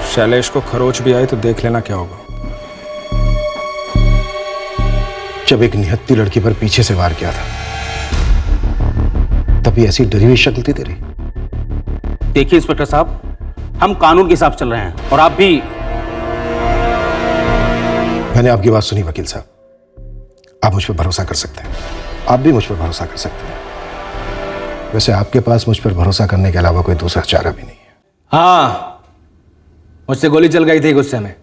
शैलेश को खरोच भी आई तो देख लेना क्या होगा। जब एक निहत्ती लड़की पर पीछे से वार किया था तभी ऐसी डरी हुई शक्ल थी तेरी। देखिए इंस्पेक्टर साहब, हम कानून के हिसाब से चल रहे हैं और आप भी। मैंने आपकी बात सुनी वकील साहब। आप मुझ पर भरोसा कर सकते हैं, आप भी मुझ पर भरोसा कर सकते हैं। वैसे आपके पास मुझ पर भरोसा करने के अलावा कोई दूसरा चारा भी नहीं है। हाँ, मुझसे गोली चल गई थी गुस्से में,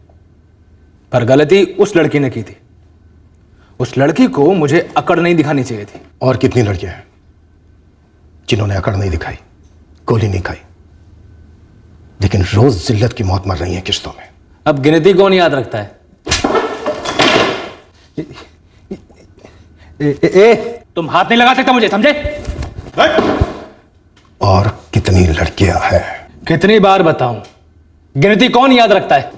पर गलती उस लड़की ने की थी। उस लड़की को मुझे अकड़ नहीं दिखानी चाहिए थी। और कितनी लड़कियां हैं जिन्होंने अकड़ नहीं दिखाई, गोली नहीं खाई, लेकिन रोज जिल्लत की मौत मर रही है किश्तों में। अब गिनती कौन याद रखता है? तुम हाथ नहीं लगा सकता मुझे, समझे? और कितनी लड़कियां हैं? कितनी बार बताऊं, गिनती कौन याद रखता है?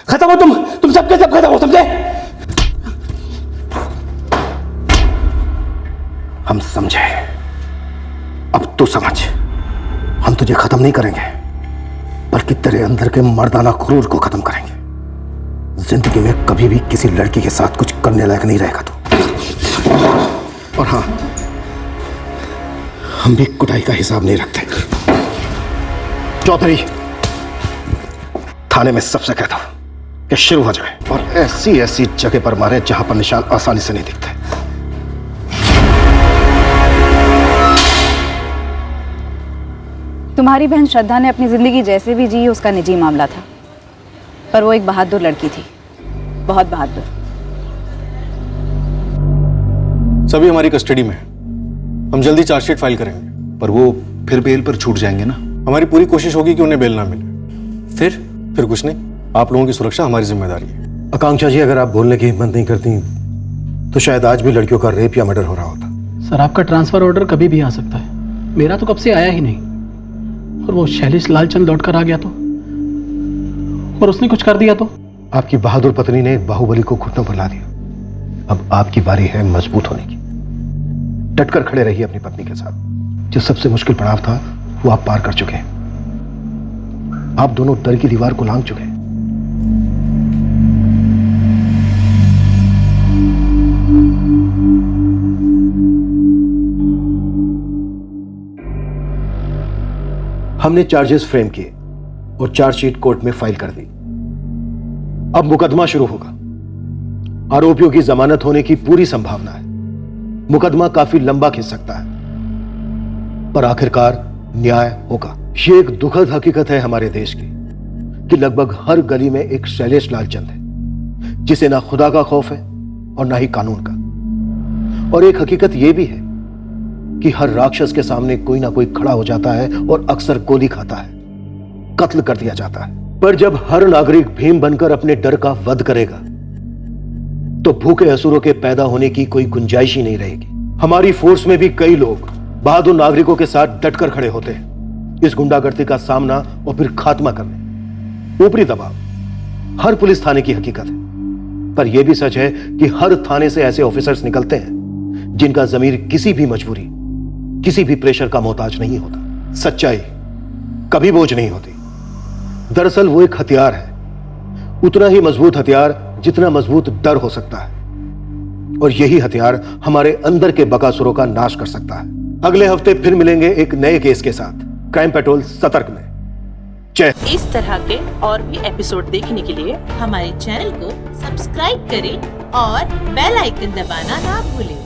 खत्म हो तुम सबके सब खत्म हो, समझे? हम समझे, अब तू समझ। हम तुझे खत्म नहीं करेंगे, बल्कि तेरे अंदर के मर्दाना क्रूर को खत्म करेंगे। जिंदगी में कभी भी किसी लड़की के साथ कुछ करने लायक नहीं रहेगा तू। और हाँ, हम भी कुटाई का हिसाब नहीं रखते। चौधरी, थाने में सबसे कहता हूं कि शुरू हो जाए और ऐसी ऐसी जगह पर मारे जहां पर निशान आसानी से नहीं दिखते। तुम्हारी बहन श्रद्धा ने अपनी जिंदगी जैसे भी जी उसका निजी मामला था, पर वो एक बहादुर लड़की थी, बहुत बहादुर। सभी हमारी कस्टडी में। हम जल्दी चार्जशीट फाइल करेंगे। पर वो फिर बेल पर छूट जाएंगे ना? हमारी पूरी कोशिश होगी कि उन्हें बेल ना मिले। फिर कुछ नहीं, आप लोगों की सुरक्षा हमारी जिम्मेदारी है। आकांक्षा जी, अगर आप बोलने की हिम्मत नहीं करती तो शायद आज भी लड़कियों का रेप या मर्डर हो रहा होता। सर आपका ट्रांसफर ऑर्डर कभी भी आ सकता है, मेरा तो कब से आया ही नहीं। और वो शैलेश लालचंद लौट कर आ गया तो, और उसने कुछ कर दिया तो? आपकी बहादुर पत्नी ने एक बाहुबली को घुटनों पर ला दिया। अब आपकी बारी है मजबूत होने की। डटकर खड़े रहिए अपनी पत्नी के साथ। जो सबसे मुश्किल पड़ाव था वो आप पार कर चुके हैं। आप दोनों डर की दीवार को लांघ चुके हैं। हमने चार्जेस फ्रेम किए और चार्जशीट कोर्ट में फाइल कर दी। अब मुकदमा शुरू होगा। आरोपियों की जमानत होने की पूरी संभावना है। मुकदमा काफी लंबा खिंच सकता है, पर आखिरकार न्याय होगा। ये एक दुखद हकीकत है हमारे देश की कि लगभग हर गली में एक शैलेश लालचंद है जिसे ना खुदा का खौफ है और ना ही कानून का। और एक हकीकत यह भी है कि हर राक्षस के सामने कोई ना कोई खड़ा हो जाता है और अक्सर गोली खाता है, कत्ल कर दिया जाता है। पर जब हर नागरिक भीम बनकर अपने डर का वध करेगा तो भूखे असुरों के पैदा होने की कोई गुंजाइश ही नहीं रहेगी। हमारी फोर्स में भी कई लोग बहादुर नागरिकों के साथ डटकर खड़े होते हैं इस गुंडागर्दी का सामना और फिर खात्मा करने। ऊपरी दबाव हर पुलिस थाने की हकीकत है, पर यह भी सच है कि हर थाने से ऐसे ऑफिसर्स निकलते हैं जिनका जमीर किसी भी मजबूरी, किसी भी प्रेशर का मोहताज नहीं होता। सच्चाई कभी बोझ नहीं होती। दरअसल वो एक हथियार है, उतना ही मजबूत हथियार जितना मजबूत डर हो सकता है। और यही हथियार हमारे अंदर के बकासुरों का नाश कर सकता है। अगले हफ्ते फिर मिलेंगे एक नए केस के साथ क्राइम पेट्रोल सतर्क में। जय। इस तरह के और भी एपिसोड देखने के लिए हमारे चैनल को सब्सक्राइब करें और बेल आइकन दबाना ना भूलें।